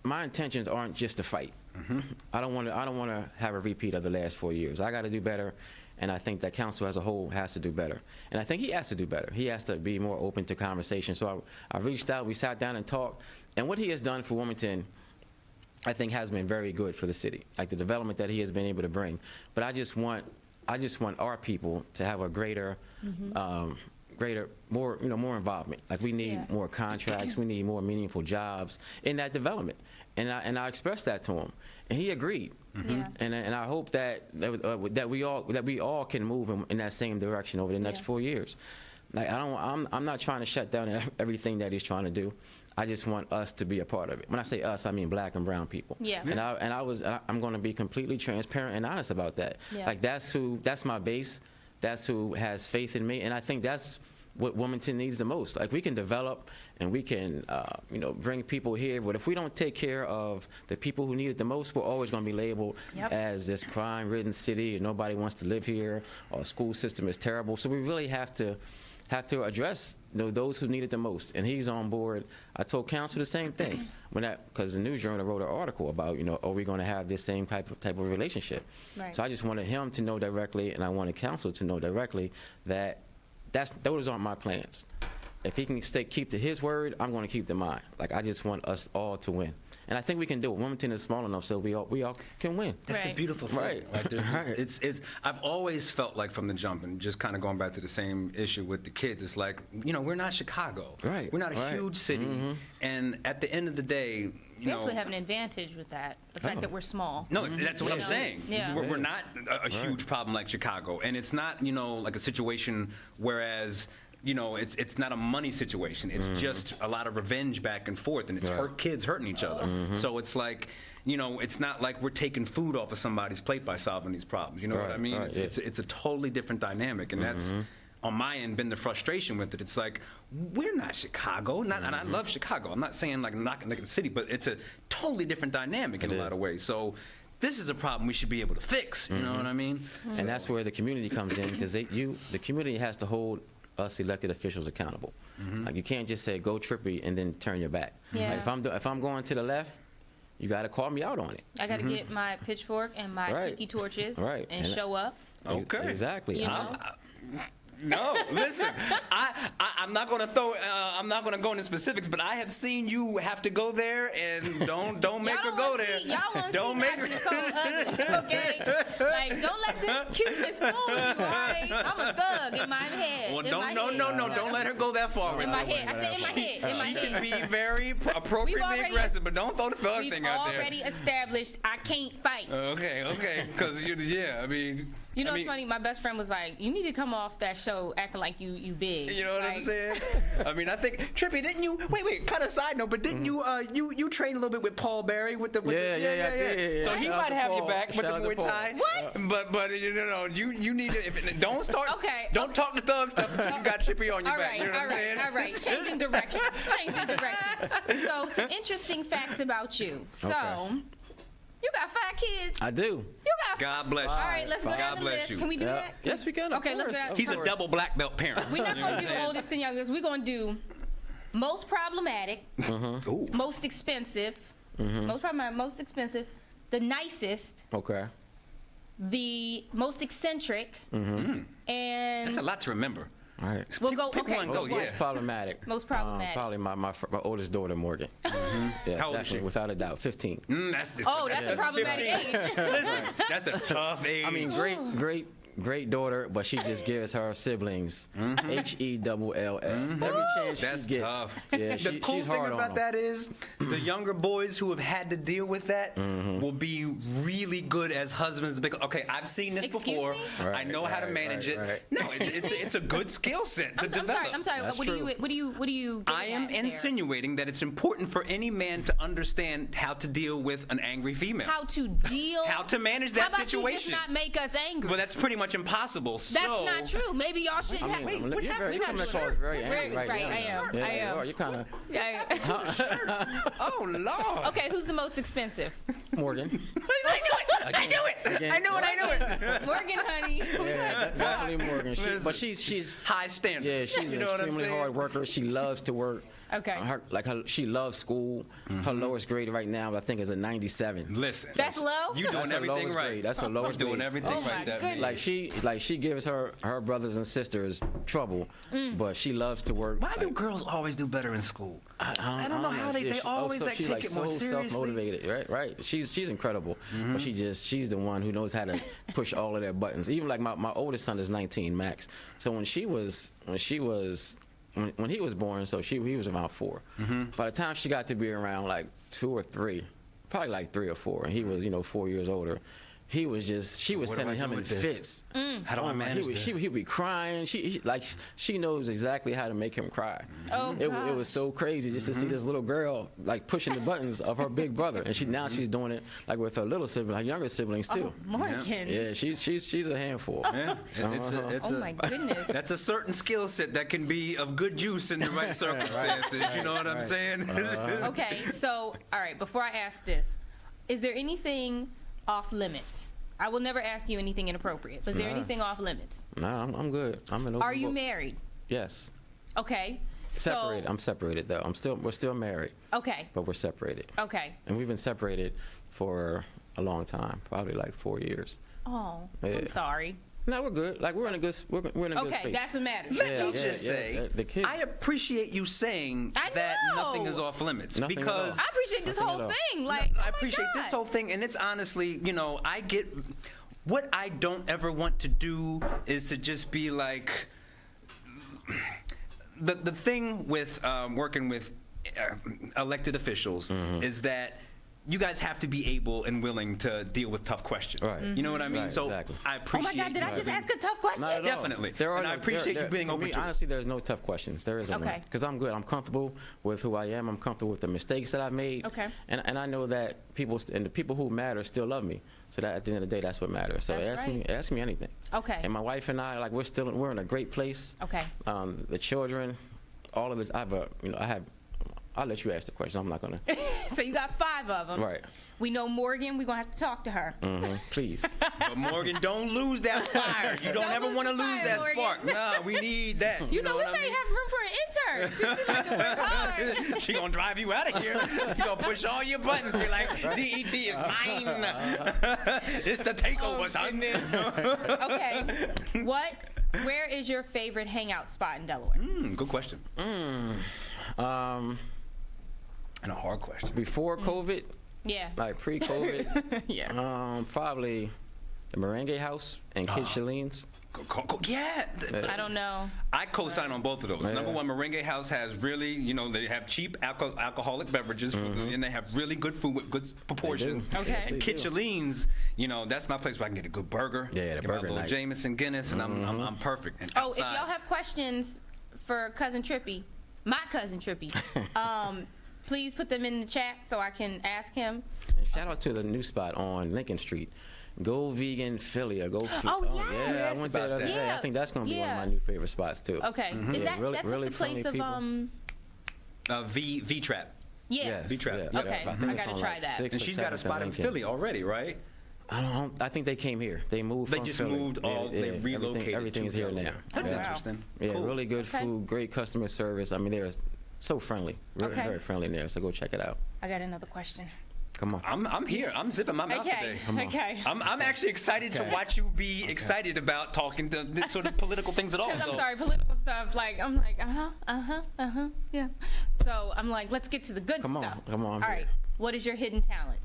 S3: My intentions aren't just to fight. Mm-hmm. I don't want to have a repeat of the last 4 years. I got to do better. And I think that council as a whole has to do better. And I think he has to do better. He has to be more open to conversation. So I reached out, we sat down and talked. And what he has done for Wilmington, I think has been very good for the city, like the development that he has been able to bring. But I just want our people to have a greater, more involvement. Like we need more contracts, we need more meaningful jobs in that development. And I expressed that to him, and he agreed. Mm-hmm. Yeah. And I hope that we all can move in that same direction over the next 4 years. Like I'm not trying to shut down everything that he's trying to do. I just want us to be a part of it. When I say us, I mean black and brown people. Yeah. And I'm going to be completely transparent and honest about that. Yeah. Like that's my base. That's who has faith in me, and I think that's what Wilmington needs the most. Like we can develop and we can, bring people here, but if we don't take care of the people who need it the most, we're always going to be labeled as this crime-ridden city and nobody wants to live here. Our school system is terrible. So we really have to address those who need it the most. And he's on board. I told council the same thing because the News Journal wrote an article about, are we going to have this same type of relationship? Right. So I just wanted him to know directly, and I wanted council to know directly that those aren't my plans. If he can keep to his word, I'm going to keep to mine. Like I just want us all to win, and I think we can do it. Wilmington is small enough, so we all can win.
S2: That's the beautiful thing. Right. Like it's. I've always felt like from the jump, and just kind of going back to the same issue with the kids. It's like we're not Chicago. Right. We're not a huge city, and at the end of the day.
S1: We actually have an advantage with that, the fact that we're small.
S2: No, that's what I'm saying. Yeah. We're not a huge problem like Chicago, and it's not like a situation whereas it's not a money situation. It's just a lot of revenge back and forth, and it's kids hurting each other. So it's like it's not like we're taking food off of somebody's plate by solving these problems. You know what I mean? It's a totally different dynamic, and that's. On my end, been the frustration with it. It's like we're not Chicago, and I love Chicago. I'm not saying like knocking the city, but it's a totally different dynamic in a lot of ways. So this is a problem we should be able to fix. You know what I mean?
S3: And that's where the community comes in because the community has to hold us elected officials accountable. Like you can't just say go Trippi and then turn your back. Yeah. Like if I'm going to the left, you got to call me out on it.
S1: I got to get my pitchfork and my tiki torches and show up.
S2: Okay.
S3: Exactly.
S2: No, listen. I I'm not gonna go into specifics, but I have seen you have to go there, and don't make her go there.
S1: Y'all want to see
S2: Don't make
S1: Nadj and Nicole ugly, okay? Like, don't let this cuteness fool you, all right? I'm a thug in my head.
S2: Well,
S1: in my
S2: no,
S1: head.
S2: don't let her go that far with
S1: In
S2: it.
S1: my head. I said in my head. In my
S2: She
S1: head.
S2: can be very appropriately aggressive, but don't throw the thug
S1: We've
S2: thing out there.
S1: already established I can't fight.
S2: Okay, because I mean.
S1: You know, it's funny. My best friend was like, "You need to come off that show acting like you big."
S2: You know what I'm
S1: Like,
S2: saying? I mean, I think Trippi, didn't you? Wait. Kind of side note, but didn't you train a little bit with Paul Berry with the?
S3: Yeah.
S2: So he
S3: Shout out
S2: might
S3: to
S2: have you
S3: Paul.
S2: back with
S3: Shout
S2: the
S3: out to
S2: Muay
S3: Paul.
S2: Thai.
S1: What?
S2: But you need to don't start.
S1: Okay.
S2: Don't talk the thug stuff until you got Trippi on your
S1: All
S2: back.
S1: right,
S2: You know what I'm saying?
S1: all right. Changing directions. So, some interesting facts about you. So,
S3: Okay.
S1: you got 5 kids.
S3: I do.
S1: You got.
S2: God bless you.
S1: All right, let's go
S2: God
S1: down the
S2: bless
S1: list.
S2: you.
S1: Can we do
S3: Yeah.
S1: that?
S3: Yes, we can.
S1: Okay,
S3: of
S1: let's
S3: course,
S1: go.
S3: of
S2: He's a
S3: course.
S2: double black belt parent.
S1: We're not
S2: You know
S1: going
S2: what
S1: to
S2: I'm
S1: do
S2: saying?
S1: oldest and youngest. We're going to do most problematic,
S2: Ooh.
S1: most expensive, most problematic, most expensive, the nicest,
S3: Okay.
S1: the most eccentric, and
S2: That's a lot to remember.
S3: All right.
S1: we'll go.
S2: Pick
S1: Okay,
S2: one,
S1: so
S2: go,
S1: what?
S2: yeah.
S3: Most problematic.
S1: Most problematic.
S3: Probably my oldest daughter, Morgan. Yeah,
S2: How old is
S3: definitely,
S2: she?
S3: without a doubt, 15.
S1: That's the problematic
S2: 15.
S1: age.
S2: Listen, that's a tough age.
S3: I mean, great daughter, but she just gives her siblings HELL. Every chance
S2: That's
S3: she gets.
S2: tough.
S3: Yeah,
S2: The cool
S3: she's
S2: thing
S3: hard on
S2: about
S3: them.
S2: that is the younger boys who have had to deal with that will be really good as husbands. Because, okay, I've seen this
S1: Excuse
S2: before.
S1: me?
S2: I know how to manage it.
S3: Right.
S2: No, it's a good skill set to
S1: I'm
S2: develop.
S1: sorry.
S3: That's
S1: What do you?
S2: I am insinuating that it's important for any man to understand how to deal with an angry female.
S1: How to deal.
S2: How to manage that
S1: How about
S2: situation.
S1: You just not make us angry?
S2: Well, that's pretty much impossible.
S1: That's
S2: so,
S1: not true. Maybe y'all shouldn't have.
S3: You're
S1: We're
S3: coming
S1: not
S3: across
S1: sure.
S3: very angry right
S1: Right,
S3: now.
S1: I am.
S3: Yeah,
S1: I am.
S3: You are. You're kind of
S2: Oh Lord.
S1: Okay, who's the most expensive?
S3: Morgan.
S2: I knew it.
S1: Morgan, honey.
S3: Yeah, definitely Morgan.
S2: Listen.
S3: But she's
S2: High standard.
S3: yeah, she's
S2: You
S3: an
S2: know what I'm
S3: extremely
S2: saying?
S3: hard worker. She loves to work.
S1: Okay.
S3: She loves school. Her lowest grade right now, I think, is a 97.
S2: Listen.
S1: That's low?
S2: You
S3: That's
S2: doing
S3: her
S2: everything
S3: lowest
S2: right.
S3: grade. That's her lowest
S2: doing
S3: grade.
S2: everything
S1: Oh, my
S2: right. That
S1: goodness.
S3: Like she gives her brothers and sisters trouble, but she loves to work.
S2: Why do girls always do better in school? I don't know how they always like
S3: she's
S2: take it more
S3: so
S2: seriously.
S3: self-motivated, right? She's incredible, but she's the one who knows how to push all of their buttons. Even like my oldest son is 19, Max. So when he was born, so he was around 4. By the time she got to be around like 2 or 3, probably like 3 or 4, and he was 4 years older. She was
S2: what do
S3: sending
S2: I
S3: him
S2: do
S3: in
S2: with this?
S3: fits.
S2: How do I manage this?
S3: He'd be crying. She knows exactly how to make him cry.
S1: Oh,
S3: It
S1: gosh.
S3: was so crazy just to see this little girl like pushing the buttons of her big brother, and she's doing it like with her little sibling, her younger siblings too.
S1: Morgan.
S3: Yeah, she's a handful.
S2: Yeah, it's
S1: Oh my goodness.
S2: That's a certain skill set that can be of good use in the right circumstances. You know what I'm saying?
S1: Okay, so all right. Before I ask this, is there anything off limits? I will never ask you anything inappropriate. But is there
S3: Nah.
S1: anything off limits?
S3: Nah, I'm good. I'm an open
S1: Are you
S3: book.
S1: married?
S3: Yes.
S1: Okay.
S3: Separated.
S1: So,
S3: I'm separated though. We're still married,
S1: okay.
S3: but we're separated.
S1: Okay.
S3: And we've been separated for a long time, probably like 4 years.
S1: Oh,
S3: Yeah.
S1: I'm sorry.
S3: No, we're good. Like we're in a good space.
S1: Okay, that's what matters.
S2: Let
S3: Yeah,
S2: me
S3: yeah,
S2: just
S3: yeah.
S2: say,
S3: The kids-
S2: I appreciate you saying
S1: I
S2: that
S1: know.
S2: nothing is off limits
S3: Nothing at
S2: because
S3: all.
S1: I appreciate this
S3: Nothing
S1: whole
S3: at all.
S1: thing. Like,
S2: I
S1: oh my
S2: appreciate
S1: God.
S2: this whole thing, and it's honestly, I get what I don't ever want to do is to just be like the thing with working with elected officials is that you guys have to be able and willing to deal with tough questions.
S3: Right.
S2: You know what I mean?
S3: Right,
S2: so
S3: exactly.
S2: I
S1: Oh
S2: appreciate.
S1: my God, did I just ask a tough question?
S3: Not at all.
S2: Definitely. And I appreciate you being
S3: for
S2: open
S3: me,
S2: to it.
S3: honestly, there's no tough questions. There isn't.
S1: Okay.
S3: Because I'm good. I'm comfortable with who I am. I'm comfortable with the mistakes that I've made.
S1: Okay.
S3: And I know that the people who matter still love me. So that at the end of the day, that's what matters. So
S1: That's
S3: ask me anything.
S1: Okay.
S3: And my wife and I, like we're in a great place.
S1: Okay.
S3: The children, all of it. I'll let you ask the question. I'm not gonna.
S1: So you got 5 of them.
S3: Right.
S1: We know Morgan. We're going to have to talk to her.
S3: Please.
S2: But Morgan, don't lose that fire. You don't ever
S1: lose
S2: want to
S1: the
S2: lose
S1: fire,
S2: that
S1: Morgan.
S2: spark. Nah, we need that.
S1: You know, we
S2: what
S1: may
S2: I mean?
S1: have room for an intern. So she like to work hard.
S2: She gonna drive you out of here. You gonna push all your buttons. Be like, DET is mine. It's the takeover, son.
S1: Okay. What Where is your favorite hangout spot in Delaware?
S2: Good question. And a hard question.
S3: Before COVID,
S1: Yeah.
S3: like pre-COVID,
S1: Yeah.
S3: probably the Merengue House and Kid Shalene's.
S2: Yeah.
S1: I don't know.
S2: I co-sign on both of those.
S3: Yeah.
S2: Number one, Merengue House has really, they have cheap alcoholic beverages, and they have really good food with good proportions.
S1: Okay. Yes,
S2: And
S3: they
S2: Kid
S3: do.
S2: Shalene's, that's my place where I can get a good burger.
S3: Yeah, the
S2: get my
S3: burger
S2: little
S3: night.
S2: Jameson Guinness, and I'm perfect. And
S1: Oh, if
S2: outside,
S1: y'all have questions for Cousin Trippi, my Cousin Trippi, please put them in the chat so I can ask him.
S3: And shout out to the new spot on Lincoln Street. Go Vegan Philly or Go
S1: Oh, yeah.
S3: yeah, I went there the other
S2: about
S3: day.
S1: that.
S3: I think that's going to be one of
S1: Yeah.
S3: my new favorite spots too.
S1: Okay. Is
S3: Yeah,
S1: that
S3: really-
S1: that's
S3: really
S1: at the place
S3: friendly
S1: of
S3: people.
S2: V-Trap.
S1: Yeah.
S3: Yes,
S2: V-Trap.
S3: yeah,
S1: Okay,
S3: I think
S1: I
S3: it's
S1: gotta
S3: on,
S1: try
S3: like,
S1: that.
S3: 6th
S2: And
S3: or
S2: she's got a
S3: 7th
S2: spot in
S3: Lincoln.
S2: Philly already, right?
S3: I think they came here. They moved
S2: They
S3: from
S2: just
S3: Philly.
S2: moved all- they
S3: Everything-
S2: relocated
S3: Everything
S2: to
S3: is here now.
S2: Delaware. That's
S3: yeah.
S2: interesting.
S3: Yeah,
S2: Cool.
S3: really good
S1: Okay.
S3: food, great customer service. I mean, they're so friendly,
S1: Okay.
S3: very friendly there. So go check it out.
S1: I got another question.
S3: Come on.
S2: I'm here. I'm zipping my mouth
S1: Okay.
S2: today.
S1: Okay.
S2: I'm actually excited to watch you be excited about talking to sort of political things at all.
S1: Because I'm
S2: so-
S1: sorry, political stuff. Like I'm like, yeah. So I'm like, let's get to the good
S3: Come on,
S1: stuff.
S3: come on, I'm
S1: All right.
S3: here.
S1: What is your hidden talent?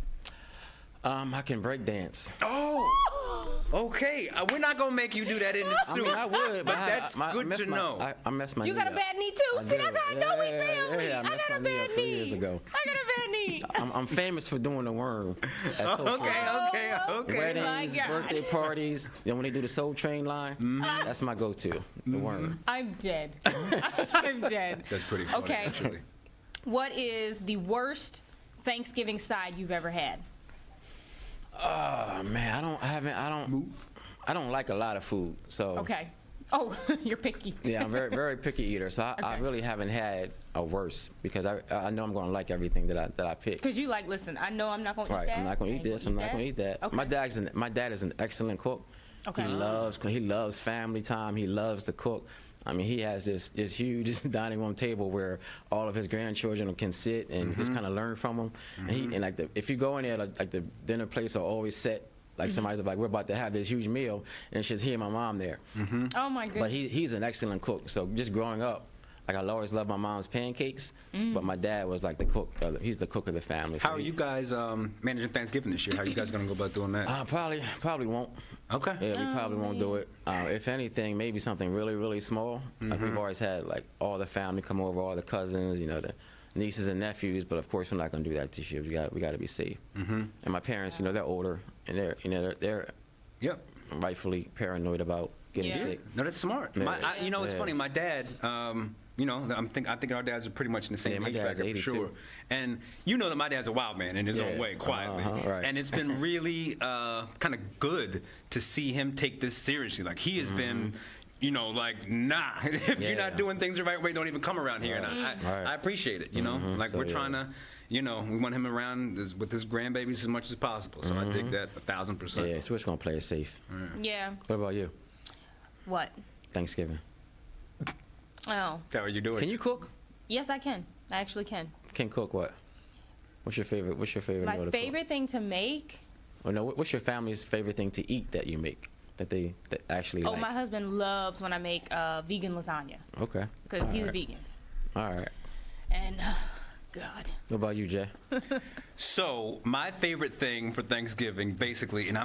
S3: I can break dance.
S2: Oh, okay. We're not gonna make you do that in the
S3: I
S2: suit.
S3: mean, I would,
S2: but
S3: but
S2: that's good
S3: messed
S2: to
S3: my-
S2: know.
S3: I messed my
S1: You
S3: knee
S1: got a
S3: up.
S1: bad knee too.
S3: I
S1: See,
S3: did.
S1: that's how I know we
S3: Yeah,
S1: family.
S3: yeah, I
S1: I
S3: messed
S1: got a
S3: my knee
S1: bad
S3: up 3 years ago.
S1: I got a bad knee.
S3: I'm famous for doing the worm. At Soul
S2: Okay,
S3: Train.
S2: okay.
S3: Weddings,
S1: My God.
S3: birthday parties. Then when they do the Soul Train line, that's my go-to. The worm.
S1: I'm dead. I'm dead.
S2: That's pretty funny,
S1: Okay.
S2: actually.
S1: What is the worst Thanksgiving side you've ever had?
S3: Oh man, I don't like a lot of food. So
S1: Okay. Oh, you're picky.
S3: yeah, I'm very very picky eater. So I
S1: Okay.
S3: really haven't had a worse because I know I'm gonna like everything that I pick.
S1: Because you like, listen, I know I'm not going to eat
S3: Right,
S1: that.
S3: I'm not gonna eat this. I'm not gonna eat that.
S1: Okay.
S3: My dad is an excellent cook.
S1: Okay.
S3: He loves family time. He loves to cook. I mean, he has this huge dining room table where all of his grandchildren can sit and just kind of learn from him. And like if you go in there, like the dinner plates are always set. Like somebody's like, we're about to have this huge meal, and it's just he and my mom there.
S1: Oh, my goodness.
S3: But he's an excellent cook. So just growing up, like I always loved my mom's pancakes, but my dad was like the cook. He's the cook of the family. So
S2: How are you guys managing Thanksgiving this year? How are you guys gonna go about doing that?
S3: Probably won't.
S2: Okay.
S3: Yeah, we probably won't do it. If anything, maybe something really, really small. Like we've always had like all the family come over, all the cousins, the nieces and nephews. But of course, we're not going to do that this year. We got to be safe. And my parents, they're older, and they're
S2: Yep.
S3: rightfully paranoid about getting
S1: Yeah.
S3: sick.
S2: No, that's smart.
S3: Yeah.
S2: It's
S3: Yeah.
S2: funny. My dad, I think our dads are pretty much in the same
S3: Yeah, my
S2: age
S3: dad's
S2: bracket for
S3: 82.
S2: sure. And that my dad's a wild man in his own
S3: Yeah.
S2: way, quietly.
S3: Right.
S2: And it's been really kind of good to see him take this seriously. Like he has been. Like, nah, if you're not
S3: Yeah.
S2: doing things the right way, don't even come around here. And
S3: Right.
S2: I appreciate it, Like
S3: So,
S2: we're
S3: yeah.
S2: trying to, we want him around with his grandbabies as much as possible. So I dig that 1,000%.
S3: Yeah, so we're just going to play it safe.
S1: Yeah.
S3: What about you?
S1: What?
S3: Thanksgiving.
S1: Oh.
S2: How are you doing?
S3: Can you cook?
S1: Yes, I can. I actually can.
S3: Can cook what? What's your favorite meal to
S1: My
S3: cook?
S1: favorite thing to make.
S3: Well, no, what's your family's favorite thing to eat that you make that actually
S1: Oh,
S3: like?
S1: my husband loves when I make vegan lasagna
S3: Okay.
S1: because he's a vegan.
S3: All right.
S1: And, God.
S3: What about you, Jay?
S2: So my favorite thing for Thanksgiving, basically, and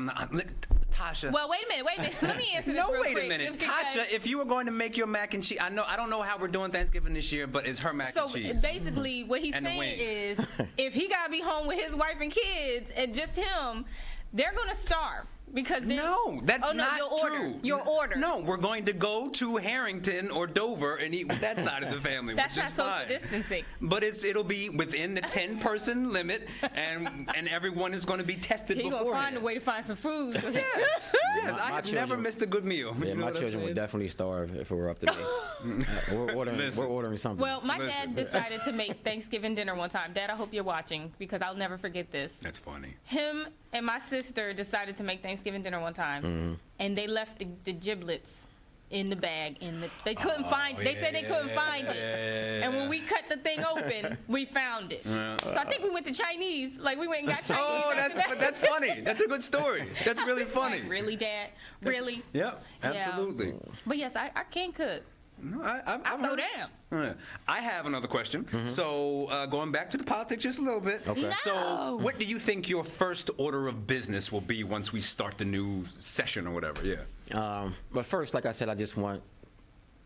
S2: Tasha.
S1: Well, wait a minute. Let me answer this
S2: No,
S1: real
S2: wait
S1: quick.
S2: a minute,
S1: because-
S2: Tasha. If you were going to make your mac and cheese, I don't know how we're doing Thanksgiving this year, but it's her mac
S1: So
S2: and cheese.
S1: basically, what he's
S2: And the
S1: saying
S2: wings.
S1: is, if he gotta be home with his wife and kids and just him, they're gonna starve because then,
S2: No, that's
S1: oh, no,
S2: not
S1: your
S2: true.
S1: order. Your order.
S2: No, we're going to go to Harrington or Dover and eat with that side of the family,
S1: That's
S2: which
S1: not
S2: is
S1: social
S2: fine.
S1: distancing.
S2: But it'll be within the 10-person limit, and everyone is going to be tested
S1: He gonna
S2: beforehand.
S1: find a way to find some food.
S2: Yes,
S3: My
S2: I have never
S3: children-
S2: missed a good meal.
S3: Yeah,
S2: You know
S3: my
S2: what I'm
S3: children would
S2: saying?
S3: definitely starve if it were up to me. We're ordering something.
S1: Well, my
S2: Listen.
S1: dad decided to make Thanksgiving dinner one time. Dad, I hope you're watching because I'll never forget this.
S2: That's funny.
S1: Him and my sister decided to make Thanksgiving dinner one time, and they left the giblets in the bag. They couldn't find. They said they couldn't find it. And when we cut the thing open, we found it. So I think we went to Chinese. Like we went and got Chinese.
S2: Oh, that's funny. That's a good story. That's really funny.
S1: Like, really, Dad? Really?
S2: Yeah, absolutely.
S1: Yeah. But yes, I can cook.
S2: No,
S1: I'll throw down.
S2: I have another question. So going back to the politics just a little bit.
S3: Okay.
S1: No.
S2: So what do you think your first order of business will be once we start the new session or whatever? Yeah.
S3: But first, like I said, I just want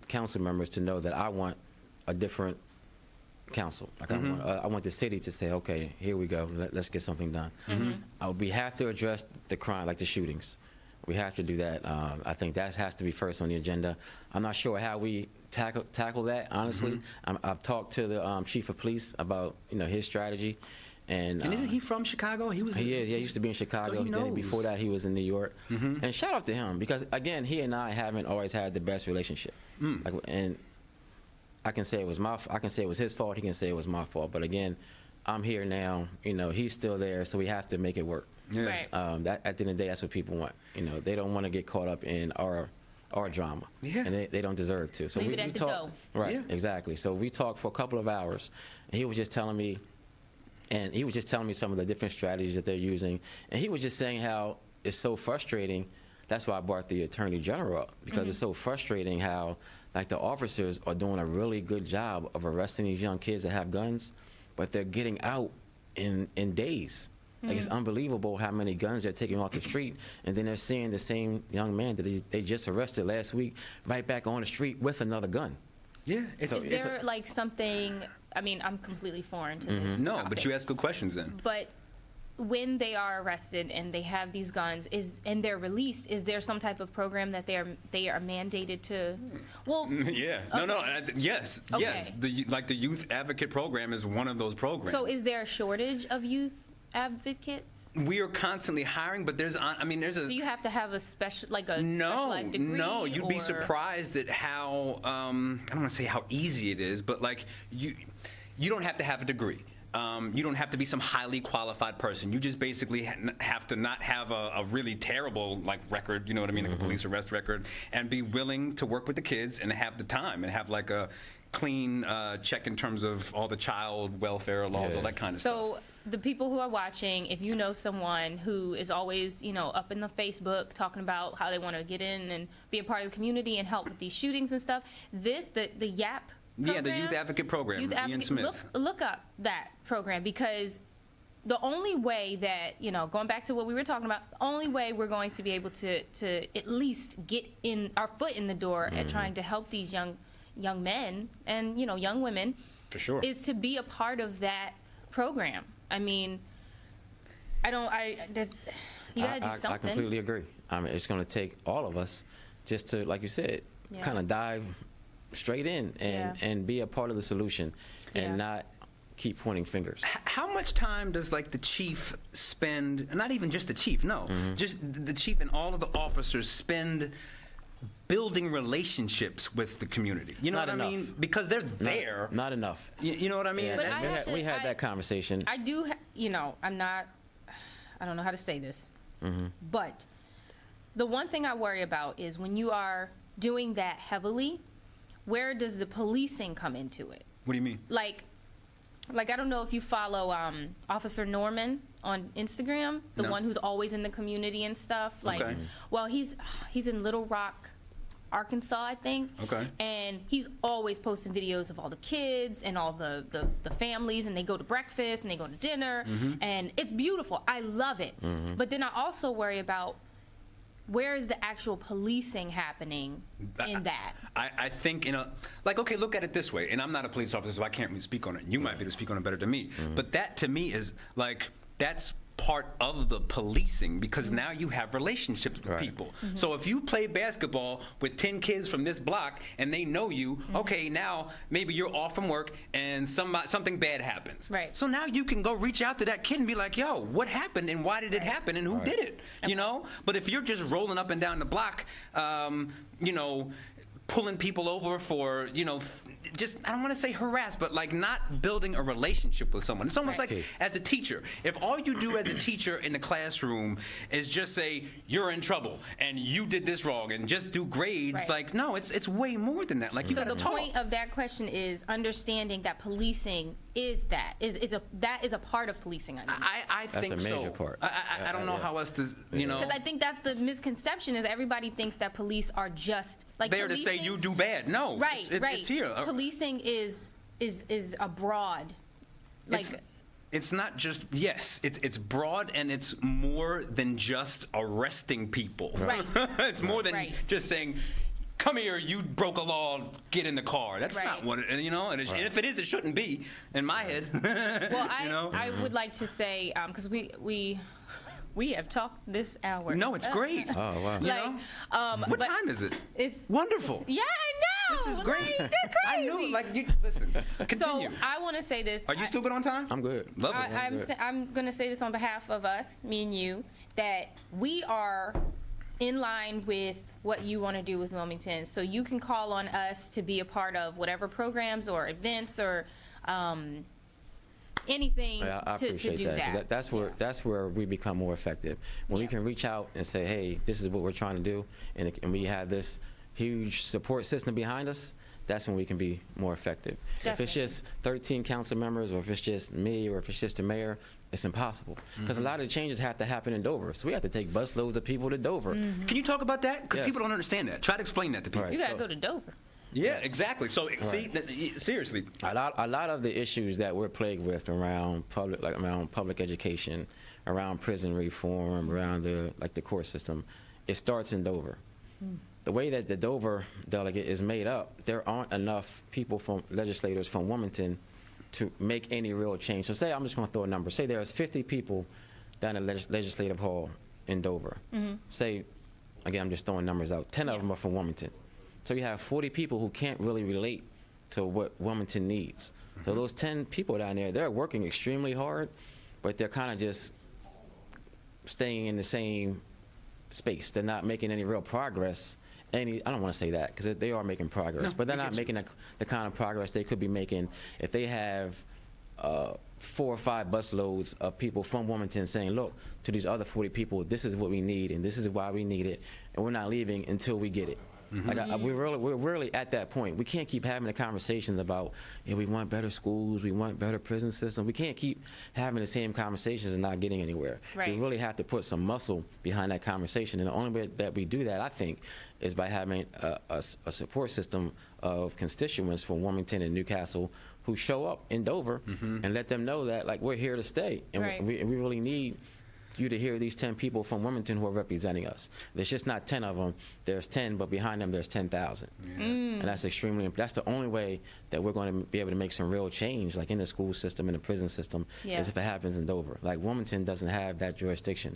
S3: council members to know that I want a different council. Like I want the city to say, okay, here we go. Let's get something done. We have to address the crime, like the shootings. We have to do that. I think that has to be first on the agenda. I'm not sure how we tackle that, honestly. I've talked to the chief of police about his strategy. And
S2: isn't he from Chicago? He
S3: used to be in Chicago.
S2: So he
S3: Then
S2: knows.
S3: before that, he was in New York. And shout out to him because, again, he and I haven't always had the best relationship. And I can say it was his fault. He can say it was my fault. But again, I'm here now. He's still there, so we have to make it work.
S2: Yeah.
S1: Right.
S3: That at the end of the day, that's what people want. They don't want to get caught up in our drama.
S2: Yeah.
S3: And they don't deserve to. So
S1: Leave
S3: we
S1: it at the
S3: talk.
S1: door.
S3: Right.
S2: Yeah.
S3: Exactly. So we talked for a couple of hours, and he was just telling me some of the different strategies that they're using, and he was just saying how it's so frustrating. That's why I brought the Attorney General up, because it's so frustrating how like the officers are doing a really good job of arresting these young kids that have guns, but they're getting out in days. Like it's unbelievable how many guns they're taking off the street, and then they're seeing the same young man that they just arrested last week right back on the street with another gun.
S2: Yeah.
S1: Is there like something? I mean, I'm completely foreign to this.
S2: No,
S1: topic.
S2: but you ask good questions then.
S1: But when they are arrested and they have these guns, and they're released, is there some type of program that they are mandated to? Well,
S2: Yeah. No. Yes.
S1: Okay.
S2: Yes. The Youth Advocate Program is one of those programs.
S1: so is there a shortage of youth advocates?
S2: We are constantly hiring, but there's a.
S1: Do you have to have a specialized degree?
S2: No, you'd be
S1: or-
S2: surprised at how I don't want to say how easy it is, but like you don't have to have a degree. You don't have to be some highly qualified person. You just basically have to not have a really terrible record, you know what I mean, like a police arrest record, and be willing to work with the kids and have the time and have like a clean check in terms of all the child welfare laws, all that kind of stuff.
S1: So the people who are watching, if you know someone who is always, up in the Facebook talking about how they want to get in and be a part of the community and help with these shootings and stuff, the YAP program,
S2: Yeah, the Youth Advocate Program, Ian Smith.
S1: Look up that program, because the only way that, going back to what we were talking about, the only way we're going to be able to at least get in our foot in the door at trying to help these young men and, young women
S2: For sure.
S1: is to be a part of that program. I mean, you gotta do something.
S3: I completely agree. I mean, it's going to take all of us just to, like you said,
S1: Yeah.
S3: kind of dive straight in and be a part of the solution and
S1: Yeah.
S3: not keep pointing fingers.
S2: How much time does the chief spend, and not even just the chief, no, just the chief and all of the officers spend building relationships with the community? You know
S3: Not
S2: what
S3: enough.
S2: I mean? Because they're there.
S3: Not enough.
S2: You know what I mean?
S3: Yeah,
S1: But
S3: and
S1: I have to-
S3: we had that conversation.
S1: I do, I don't know how to say this, but the one thing I worry about is when you are doing that heavily, where does the policing come into it?
S2: What do you mean?
S1: Like I don't know if you follow Officer Norman on Instagram, the
S2: No.
S1: one who's always in the community and stuff.
S2: Okay.
S1: Well, he's in Little Rock, Arkansas, I think.
S2: Okay.
S1: And he's always posting videos of all the kids and all the families, and they go to breakfast and they go to dinner, and it's beautiful. I love it. But then I also worry about where is the actual policing happening in that?
S2: I think, okay, look at it this way, and I'm not a police officer, so I can't really speak on it. You might be able to speak on it better than me. But that, to me, is that's part of the policing, because now you have relationships with
S3: Right.
S2: people. So if you play basketball with 10 kids from this block and they know you, okay, now maybe you're off from work and something bad happens.
S1: Right.
S2: So now you can go reach out to that kid and be like, yo, what happened and why did it happen and who
S3: Right.
S2: did it? But if you're just rolling up and down the block, pulling people over for, just, I don't want to say harass, but like not building a relationship with someone. It's almost like as a teacher, if all you do as a teacher in the classroom is just say, you're in trouble and you did this wrong and just do grades, like, no, it's way more than that. Like, you gotta talk.
S1: So the point of that question is understanding that policing is that is a part of policing.
S2: I think
S3: that's a major
S2: so.
S3: part.
S2: I don't know how else to,
S1: Because I think that's the misconception is everybody thinks that police are just like
S2: there to say you do bad. No, it's here.
S1: Policing is a broad, like.
S2: It's not just, it's broad, and it's more than just arresting people.
S1: Right.
S2: It's more than just saying, come here, you broke a law, get in the car. That's not what it, and if it is, it shouldn't be, in my head.
S1: Well, I would like to say, because we have talked this hour.
S2: No, it's great.
S3: Oh, wow.
S2: What time is it?
S1: It's
S2: wonderful.
S1: Yeah, I know.
S2: This is great.
S1: Like, they're crazy.
S2: I knew, listen, continue.
S1: So I want to say this.
S2: Are you still good on time?
S3: I'm good.
S2: Love it.
S1: I'm going to say this on behalf of us, me and you, that we are in line with what you want to do with Wilmington. So you can call on us to be a part of whatever programs or events or anything
S3: I
S1: to
S3: appreciate
S1: do
S3: that. That's where we become more effective. When we can reach out and say, hey, this is what we're trying to do, and we have this huge support system behind us, that's when we can be more effective.
S1: Definitely.
S3: If it's just 13 council members, or if it's just me, or if it's just the mayor, it's impossible. Because a lot of the changes have to happen in Dover. So we have to take busloads of people to Dover.
S2: Can you talk about that? Because
S3: Yes.
S2: people don't understand that. Try to explain that to people.
S3: Right.
S1: You got to go to Dover.
S2: Yeah, exactly. So, see, seriously.
S3: A lot of the issues that we're plagued with around public education, around prison reform, around the court system, it starts in Dover. The way that the Dover delegate is made up, there aren't enough legislators from Wilmington to make any real change. So say, I'm just going to throw a number. Say there's 50 people down in the legislative hall in Dover. Say, again, I'm just throwing numbers out. 10 of them are from Wilmington. So you have 40 people who can't really relate to what Wilmington needs. So those 10 people down there, they're working extremely hard, but they're kind of just staying in the same space. They're not making any real progress. I don't want to say that, because they are making progress, but they're not making the kind of progress they could be making if they have 4 or 5 busloads of people from Wilmington saying, look, to these other 40 people, this is what we need, and this is why we need it, and we're not leaving until we get it. We're really at that point. We can't keep having the conversations about, we want better schools, we want better prison systems. We can't keep having the same conversations and not getting anywhere.
S1: Right.
S3: We really have to put some muscle behind that conversation. And the only way that we do that, I think, is by having a support system of constituents from Wilmington and Newcastle who show up in Dover and let them know that, like, we're here to stay. And we really need you to hear these 10 people from Wilmington who are representing us. There's just not 10 of them. There's 10, but behind them there's 10,000. And that's that's the only way that we're going to be able to make some real change, like in the school system, in the prison system, is if it happens in Dover. Like, Wilmington doesn't have that jurisdiction,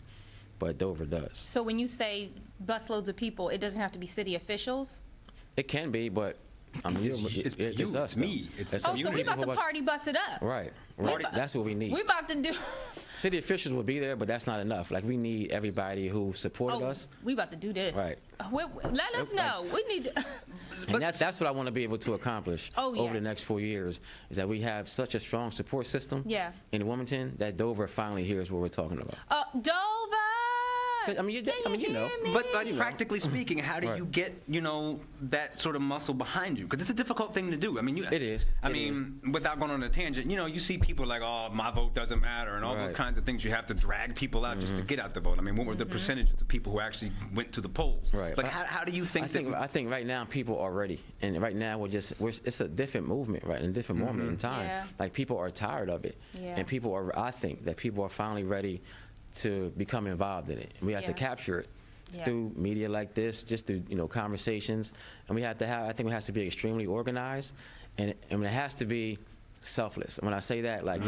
S3: but Dover does.
S1: So when you say busloads of people, it doesn't have to be city officials?
S3: It can be, but I mean, it's us.
S2: It's me.
S1: So we about to party bus it up.
S3: Right. That's what we need.
S1: We about to do.
S3: City officials will be there, but that's not enough. Like, we need everybody who supported us.
S1: We about to do this.
S3: Right.
S1: Let us know. We need to.
S3: And that's what I want to be able to accomplish over the
S1: yes.
S3: next 4 years, is that we have such a strong support system in Wilmington that Dover finally hears what we're talking about.
S1: Dover!
S3: I mean, you know.
S2: But like, practically speaking, how do you get, that sort of muscle behind you? Because it's a difficult thing to do. I mean,
S3: It is.
S2: I mean, without going on a tangent, you see people like, oh, my vote doesn't matter, and all those kinds of things. You have to drag people out just to get out the vote. I mean, what were the percentages of people who actually went to the polls?
S3: Right.
S2: Like, how do you think
S3: I think right now people are ready, and right now it's a different movement, right, in a different moment in time.
S1: Yeah.
S3: Like, people are tired of it, and I think that people are finally ready to become involved in it. And we have to capture it through media like this, just through conversations, and I think it has to be extremely organized, and it has to be selfless. When I say that, like,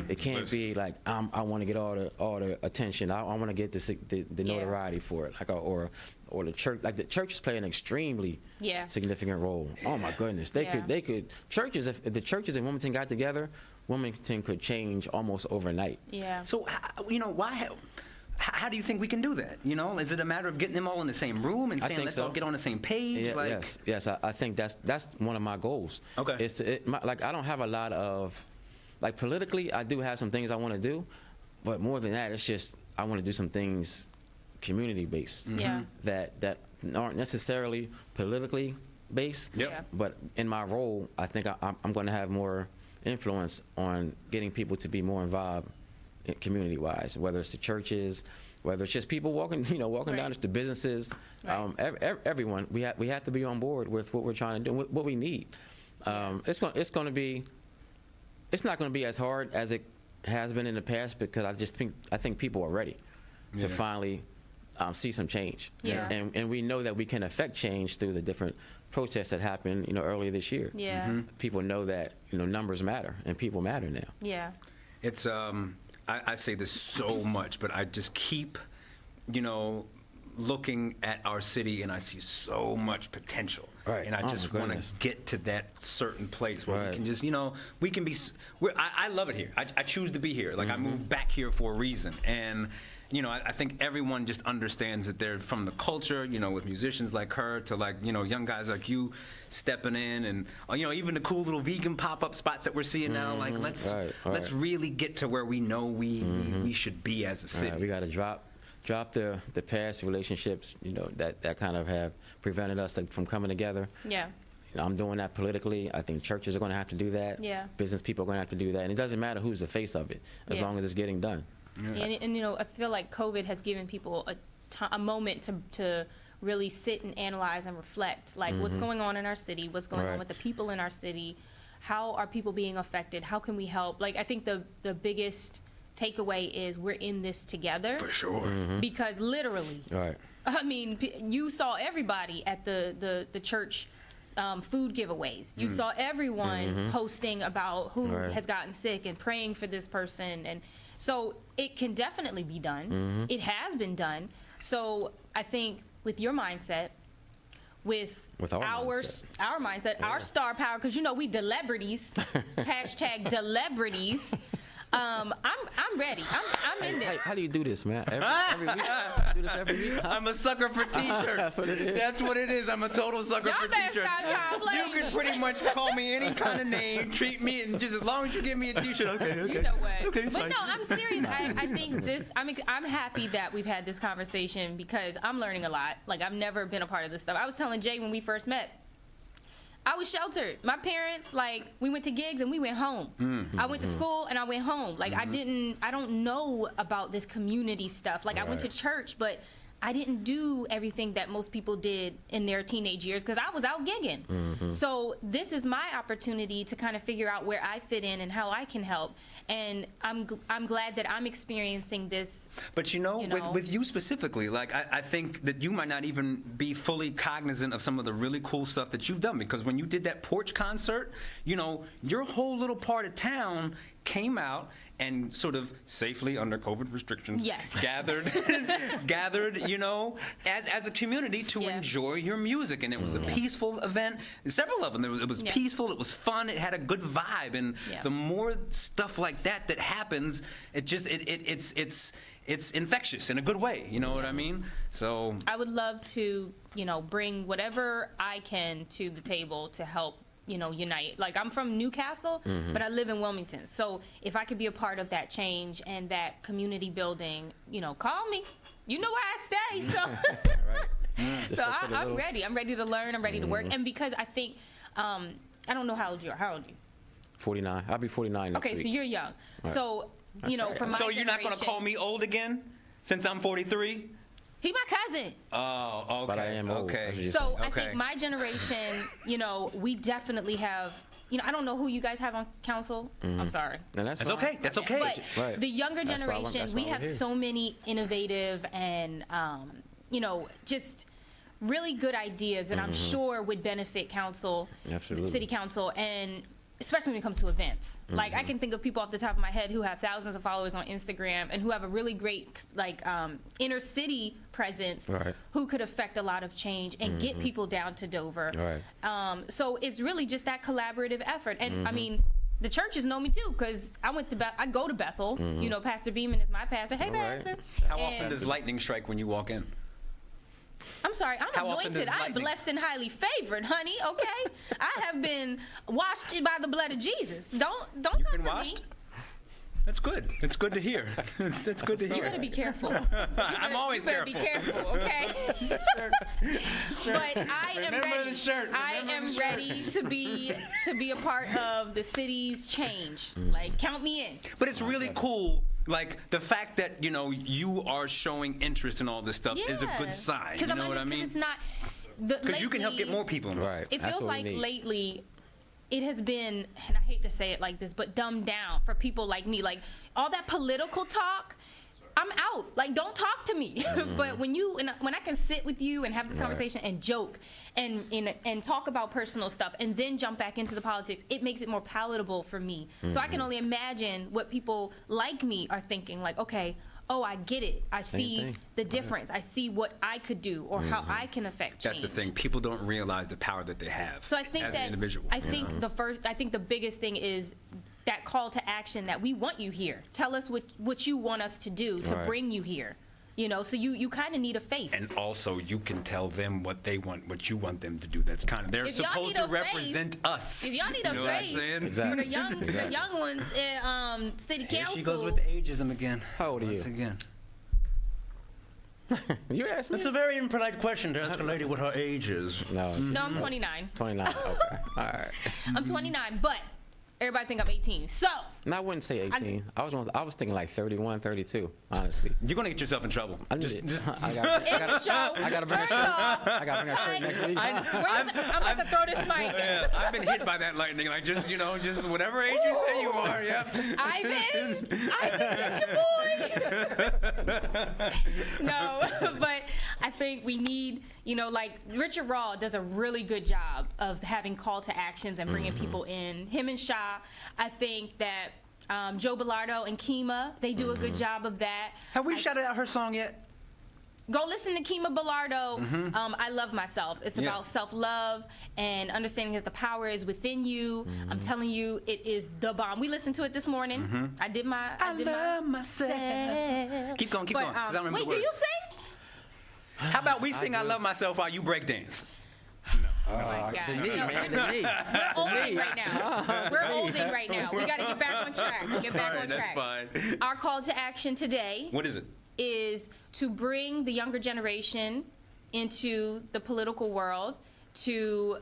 S3: it can't be like, I want to get all the attention. I want to get the notoriety for it, like, or the church. Like, the church is playing an extremely significant role. Oh my goodness, they could churches, if the churches in Wilmington got together, Wilmington could change almost overnight.
S1: Yeah.
S2: So, how do you think we can do that? You know, is it a matter of getting them all in the same room and saying let's all get on the same page?
S3: Yeah,
S2: like,
S3: yes. I think that's one of my goals.
S2: Okay.
S3: Is to like I don't have a lot of like politically. I do have some things I want to do, but more than that, it's just I want to do some things community based.
S1: Yeah.
S3: That aren't necessarily politically based.
S2: Yep.
S1: Yeah.
S3: But in my role, I think I'm going to have more influence on getting people to be more involved community-wise, whether it's the churches, whether it's just people walking down the businesses, everyone. We have to be on board with what we're trying to do, what we need. It's not going to be as hard as it has been in the past because I think people are ready to finally see some change.
S1: Yeah.
S3: And we know that we can affect change through the different protests that happened, earlier this year.
S1: Yeah.
S3: People know that, numbers matter and people matter now.
S1: Yeah.
S2: It's I say this so much, but I just keep, looking at our city and I see so much potential.
S3: Right.
S2: And I
S3: Oh,
S2: just
S3: my
S2: want
S3: goodness.
S2: to get to that certain place where we
S3: Right.
S2: can just, we can be. I love it here. I choose to be here. Like I moved back here for a reason, and. I think everyone just understands that they're from the culture, with musicians like her to like, young guys like you stepping in and, even the cool little vegan pop-up spots that we're seeing now. Like, let's really get to where we know we should be as a city.
S3: Right, we got to drop the past relationships, that kind of have prevented us from coming together.
S1: Yeah.
S3: I'm doing that politically. I think churches are going to have to do that.
S1: Yeah.
S3: Business people are going to have to do that. And it doesn't matter who's the face of it, as long as it's getting done.
S1: Yeah. And I feel like COVID has given people a moment to really sit and analyze and reflect, like what's going on in our city, what's going on with the people in our city, how are people being affected, how can we help? Like I think the biggest takeaway is we're in this together.
S2: For sure.
S1: Because literally,
S3: Right.
S1: I mean, you saw everybody at the church food giveaways. You saw everyone posting about who has gotten sick and praying for this person. And so it can definitely be done. It has been done. So I think with your mindset, with our mindset, our star power, because we celebrities, hashtag celebrities. I'm ready. I'm in this.
S3: How do you do this, man? Every week? You do this every week? Huh?
S2: I'm a sucker for t-shirts.
S3: That's what it is.
S2: That's what it is. I'm a total sucker
S1: Y'all
S2: for
S1: better
S2: t-shirts.
S1: stop trying to play.
S2: You can pretty much call me any kind of name, treat me, and just as long as you give me a t-shirt, okay.
S1: You know what?
S2: Okay, it's
S1: But
S2: fine.
S1: no, I'm serious. I think this. I'm happy that we've had this conversation because I'm learning a lot. Like I've never been a part of this stuff. I was telling Jay when we first met. I was sheltered. My parents, we went to gigs and we went home. I went to school and I went home. Like, I don't know about this community stuff. Like, I went to church, but I didn't do everything that most people did in their teenage years because I was out gigging. So this is my opportunity to kind of figure out where I fit in and how I can help. And I'm glad that I'm experiencing this.
S2: But with you specifically, like I think that you might not even be fully cognizant of some of the really cool stuff that you've done because when you did that porch concert, your whole little part of town came out and sort of safely under COVID restrictions gathered, as a community to enjoy your music. And it was a peaceful event. Several of them. It was peaceful. It was fun. It had a good vibe. And the more stuff like that happens, it's infectious in a good way. You know what I mean? So
S1: I would love to, bring whatever I can to the table to help unite. Like I'm from Newcastle, but I live in Wilmington. So if I could be a part of that change and that community building, call me. You know where I stay. So, so I'm ready. I'm ready to learn. I'm ready to work. And because I think, I don't know how old you are. How old are you?
S3: 49. I'll be 49 next week.
S1: Okay, so you're young. Right. So, from my
S2: So you're not going to call me old again since I'm 43?
S1: He my cousin.
S2: Oh, okay.
S3: But I am old.
S2: Okay.
S1: So I think my generation, we definitely have, I don't know who you guys have on council. I'm sorry.
S3: And that's
S2: okay. That's okay.
S1: But the younger generation, we have so many innovative and, just really good ideas that I'm sure would benefit council, city council, and especially when it comes to events. Like I can think of people off the top of my head who have thousands of followers on Instagram and who have a really great inner city presence who could affect a lot of change and get people down to Dover. So it's really just that collaborative effort. And I mean, the churches know me too, because I go to Bethel. You know, Pastor Beeman is my pastor. Hey, Pastor.
S2: How often does lightning strike when you walk in?
S1: I'm sorry, I'm anointed. I'm blessed and highly favored, honey. Okay, I have been washed by the blood of Jesus. Don't
S2: You've
S1: come
S2: been
S1: for
S2: washed?
S1: me.
S2: That's good. It's good to hear. That's good to hear.
S1: You better be careful.
S2: I'm always
S1: careful. You better be careful, okay? But I am
S2: Remember
S1: ready.
S2: the shirt.
S1: I am ready to be a part of the city's change. Like, count me in.
S2: But it's really cool. Like, the fact that, you know, you are showing interest in all this stuff is a good sign. You know what I mean?
S1: Because it's not.
S2: Because you can help get more people involved.
S3: Right.
S1: It
S3: That's
S1: feels
S3: what we
S1: like
S3: need.
S1: lately it has been, and I hate to say it like this, but dumbed down for people like me. Like, all that political talk, I'm out. Like, don't talk to me. But when I can sit with you and have this conversation and joke and talk about personal stuff and then jump back into the politics, it makes it more palatable for me. So I can only imagine what people like me are thinking. Like, okay, oh, I get it. I see the difference. I see what I could do or how I can affect change.
S2: That's the thing. People don't realize the power that they have.
S1: So I think
S2: as
S1: that
S2: an individual.
S1: I think the biggest thing is that call to action that we want you here. Tell us what you want us to do to bring you here. You know, so you kind of need a face.
S2: And also, you can tell them what they want, what you want them to do. That's kind of, they're supposed to represent us.
S1: If y'all need a face for the young ones in city council.
S2: Here she goes with the ageism again.
S3: How old are you?
S2: Once again.
S3: You asked me?
S2: That's a very impolite question to ask a lady what her age is.
S3: No,
S1: I'm 29.
S3: 29. Okay. All right.
S1: I'm 29, but everybody think I'm 18. So.
S3: No, I wouldn't say 18. I was thinking like 31, 32, honestly.
S2: You're going to get yourself in trouble.
S3: I gotta bring a shirt. I gotta bring a shirt next week.
S1: I'm about to throw this mic.
S2: Yeah, I've been hit by that lightning. Like, just whatever age you say you are. Yep.
S1: Ivan, get your boy. No, but I think we need, like Richard Raw does a really good job of having call to actions and bringing people in. Him and Shah, I think that Joe Bilardo and Kima, they do a good job of that.
S2: Have we shouted out her song yet?
S1: Go listen to Kima Bilardo. I Love Myself. It's about self-love and understanding that the power is within you. I'm telling you, it is the bomb. We listened to it this morning. I did love myself.
S2: Keep going. 'Cause I don't remember
S1: Wait,
S2: the
S1: do
S2: words.
S1: you sing?
S2: How about we sing I Love Myself while you break dance?
S1: Oh my God.
S3: The knee, man, the knee.
S1: We're olding right now. We're olding right now. We got to get back on track.
S2: That's fine.
S1: Our call to action today
S2: What is it?
S1: is to bring the younger generation into the political world to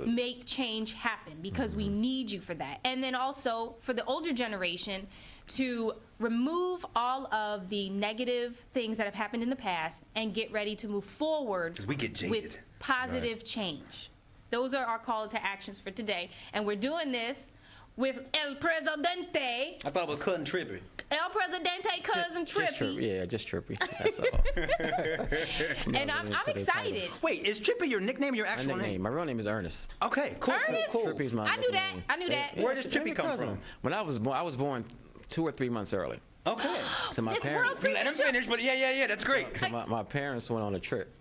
S1: make change happen, because we need you for that. And then also for the older generation to remove all of the negative things that have happened in the past and get ready to move forward
S2: 'Cause we get jaded.
S1: with positive change. Those are our call to actions for today. And we're doing this with El Presidente.
S2: I thought it was Cousin Trippi.
S1: El Presidente, Cousin Trippi.
S3: Just Trippi. That's all.
S1: And I'm excited.
S2: Wait, is Trippi your nickname or your
S3: My
S2: actual
S3: nickname.
S2: name?
S3: My real name is Ernest.
S2: Okay, cool.
S1: Ernest?
S2: Cool.
S3: Trippi's my
S1: I knew that.
S3: nickname.
S1: I knew that.
S2: Where does
S3: Yeah,
S2: Trippi
S3: your
S2: come
S3: cousin.
S2: from?
S3: When I was born 2 or 3 months early.
S2: Okay.
S3: So my
S1: It's
S3: parents.
S1: world
S2: Let him finish, but yeah, that's great.
S3: So my parents went on a trip.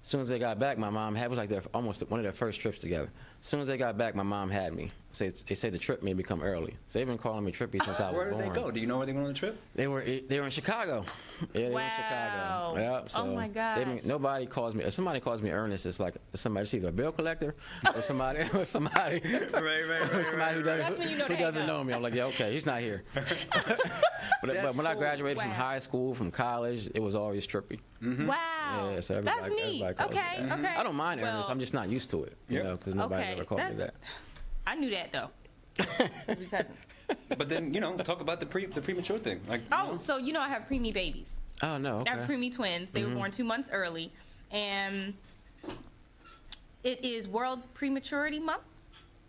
S3: As soon as they got back, my mom had, it was like almost one of their first trips together. As soon as they got back, my mom had me. So they say the trip may become early. So they've been calling me Trippi since I was
S2: Where
S3: born.
S2: did they go? Do you know where they went on the trip?
S3: They were in Chicago. Yeah, they were in Chicago. Yep. So
S1: Oh my gosh.
S3: Nobody calls me. If somebody calls me Ernest, it's like somebody, it's either a bill collector or somebody
S2: Right.
S3: or somebody who
S1: That's when you know to hang
S3: doesn't
S1: up.
S3: know me. I'm like, yeah, okay, he's not here. But when I graduated from high school, from college, it was always Trippi.
S1: Wow.
S3: Yeah, so
S1: That's neat.
S3: everybody calls me
S1: Okay,
S3: that.
S1: okay.
S3: I don't mind Ernest. I'm just not used to it, you know, because nobody's ever called me that.
S1: I knew that though. Because,
S2: But then, talk about the premature thing. Like,
S1: so I have preemie babies.
S3: Oh no. Okay.
S1: I have preemie twins. They were born 2 months early, and it is World Prematurity Month.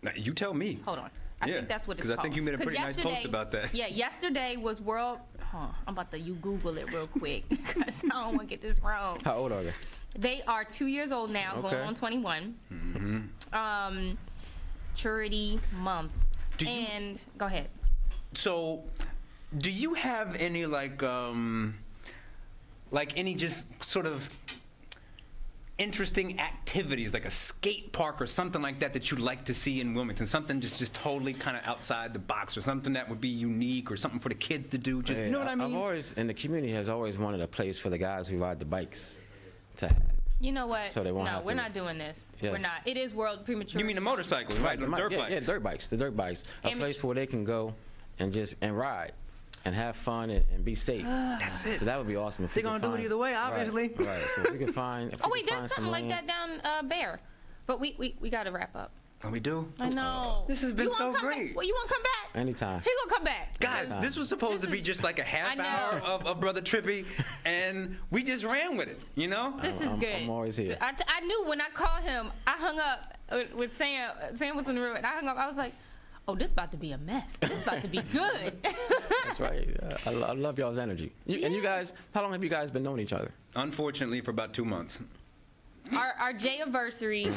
S2: Now, you tell me.
S1: Hold on. I think that's what it's
S2: Because
S1: called.
S2: I think you made a
S1: 'Cause
S2: pretty nice post about that.
S1: Yeah, yesterday was World. I'm about to Google it real quick because I don't want to get this wrong.
S3: How old are they?
S1: They are 2 years old now, going on 21. Maturity Month. Go ahead.
S2: So, do you have any any just sort of interesting activities, like a skate park or something like that that you'd like to see in Wilmington? Something just totally kind of outside the box, or something that would be unique, or something for the kids to do. Just, you know what I mean?
S3: I've always, and the community has always wanted a place for the guys who ride the bikes to have.
S1: You know what?
S3: So they won't
S1: no,
S3: have
S1: we're
S3: to-
S1: not doing this.
S3: Yes.
S1: We're not. It is World Premature.
S2: You mean the motorcycles, right? The dirt bikes.
S3: Yeah, dirt bikes. The dirt bikes. A
S1: Amateur-
S3: place where they can go and ride and have fun and be safe.
S2: That's it.
S3: So that would be awesome. If
S2: They're
S3: we could
S2: gonna do it
S3: find-
S2: either way, obviously.
S3: Right. So if we could find.
S1: Oh wait, there's something like that down Bear, but we got to wrap up.
S2: And we do.
S1: I know.
S2: This has been
S1: You wanna
S2: so
S1: come
S2: great.
S1: back? Well, you want to come back?
S3: Anytime.
S1: He gonna come back.
S2: Guys, this was supposed to be just like a half
S1: I
S2: hour
S1: know.
S2: of Brother Trippi, and we just ran with it, you know?
S1: This is good.
S3: I'm always here.
S1: I knew when I called him, I hung up with Sam. Sam was in the room, and I hung up. I was like, oh, this about to be a mess. This about to be good.
S3: That's right. I love y'all's energy. And you guys, how long have you guys been knowing each other?
S2: Unfortunately, for about 2 months.
S1: Our J-anniversary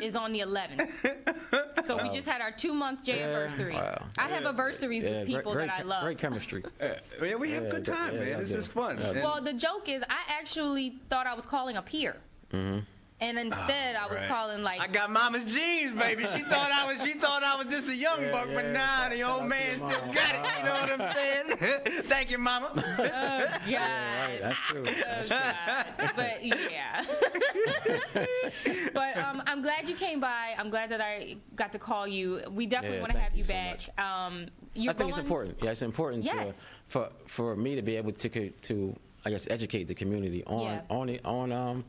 S1: is on the 11th. So we just had our 2-month J-anniversary.
S3: Wow.
S1: I have anniversaries with people that I love.
S3: Great chemistry.
S2: Yeah, we have a good time,
S3: yeah,
S2: man. This is fun.
S3: Yeah.
S2: And-
S1: Well, the joke is, I actually thought I was calling a peer. And instead, I was
S2: right.
S1: calling like.
S2: I got mama's jeans, baby. She thought I was just a young buck, but nah, the old man
S3: Shout out to
S2: still
S3: your
S2: got
S3: mama.
S2: it. You know what I'm saying? Thank you, mama.
S1: Oh, God.
S3: Right, that's true.
S1: Oh, God. But yeah. But I'm glad you came by. I'm glad that I got to call you. We definitely
S3: Yeah,
S1: want to
S3: thank
S1: have you
S3: you so
S1: back.
S3: I think it's important. Yeah, it's important
S1: Yes.
S3: for me to be able to I guess educate the community on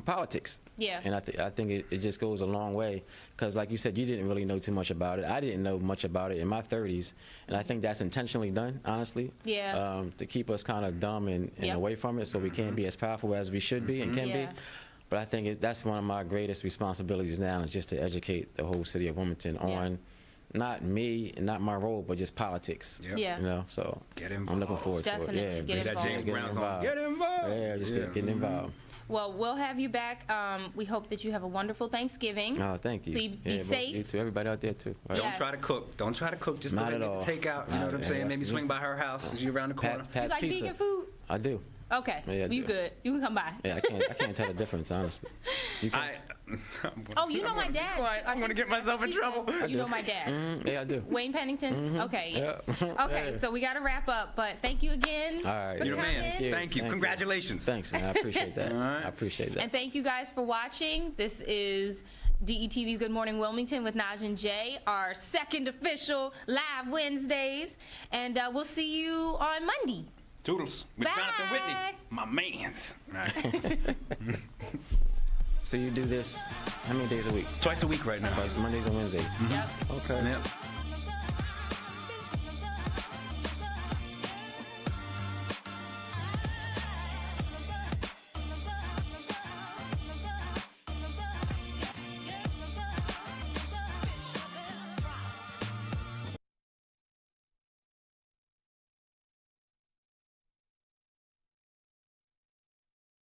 S3: politics.
S1: Yeah.
S3: And I think it just goes a long way, because like you said, you didn't really know too much about it. I didn't know much about it in my 30s, and I think that's intentionally done, honestly.
S1: Yeah.
S3: To keep us kind of dumb and
S1: Yep.
S3: away from it, so we can't be as powerful as we should be and can
S1: Yeah.
S3: be. But I think that's one of my greatest responsibilities now, is just to educate the whole city of Wilmington on not me and not my role, but just politics.
S2: Yep.
S1: Yeah.
S3: You know, so
S2: Get
S3: I'm
S2: involved.
S3: looking forward
S1: Definitely
S3: to it. Yeah,
S1: get
S3: just
S2: That
S1: involved.
S2: James
S3: getting
S2: Brown song.
S3: involved.
S2: Get involved.
S3: Yeah, just getting involved.
S1: Well, we'll have you back. We hope that you have a wonderful Thanksgiving.
S3: Oh, thank you.
S1: Be
S3: Yeah, but
S1: safe.
S3: You too. Everybody out there too. Right.
S1: Yeah.
S2: Don't try to cook. Don't try to cook. Just
S3: Not
S2: go ahead
S3: at
S2: and
S3: all.
S2: get the takeout. You know what I'm
S3: Yeah,
S2: saying? Maybe
S3: that's-
S2: swing by her house. She's around the corner.
S1: You
S3: Pat's
S1: like
S3: Pizza.
S1: vegan food?
S3: I do.
S1: Okay.
S3: Yeah, I
S1: you
S3: do.
S1: good. You can come by.
S3: Yeah, I can't tell the difference, honestly. You can?
S1: Oh, you know my dad.
S2: I'm gonna get myself in trouble.
S1: You know my dad.
S3: Yeah, I do.
S1: Wayne Pennington? Okay.
S3: Yeah.
S1: Okay,
S3: Yeah.
S1: so we got to wrap up, but thank you again.
S3: All right.
S1: for
S2: You're the
S1: coming.
S2: man.
S3: Yeah,
S2: Thank you. Congratulations.
S3: Thanks, man. I appreciate that.
S2: All right.
S3: I appreciate that.
S1: And thank you guys for watching. This is DETV's Good Morning Wilmington with Nadj and Jay, our second official live Wednesdays. And we'll see you on Monday.
S2: Toodles. With
S1: Bye.
S2: Jonathan Whitney. My mans. All right.
S3: So you do this how many days a week?
S2: Twice a week right now.
S3: Like Mondays and Wednesdays.
S1: Yep.
S3: Okay.
S2: Yep.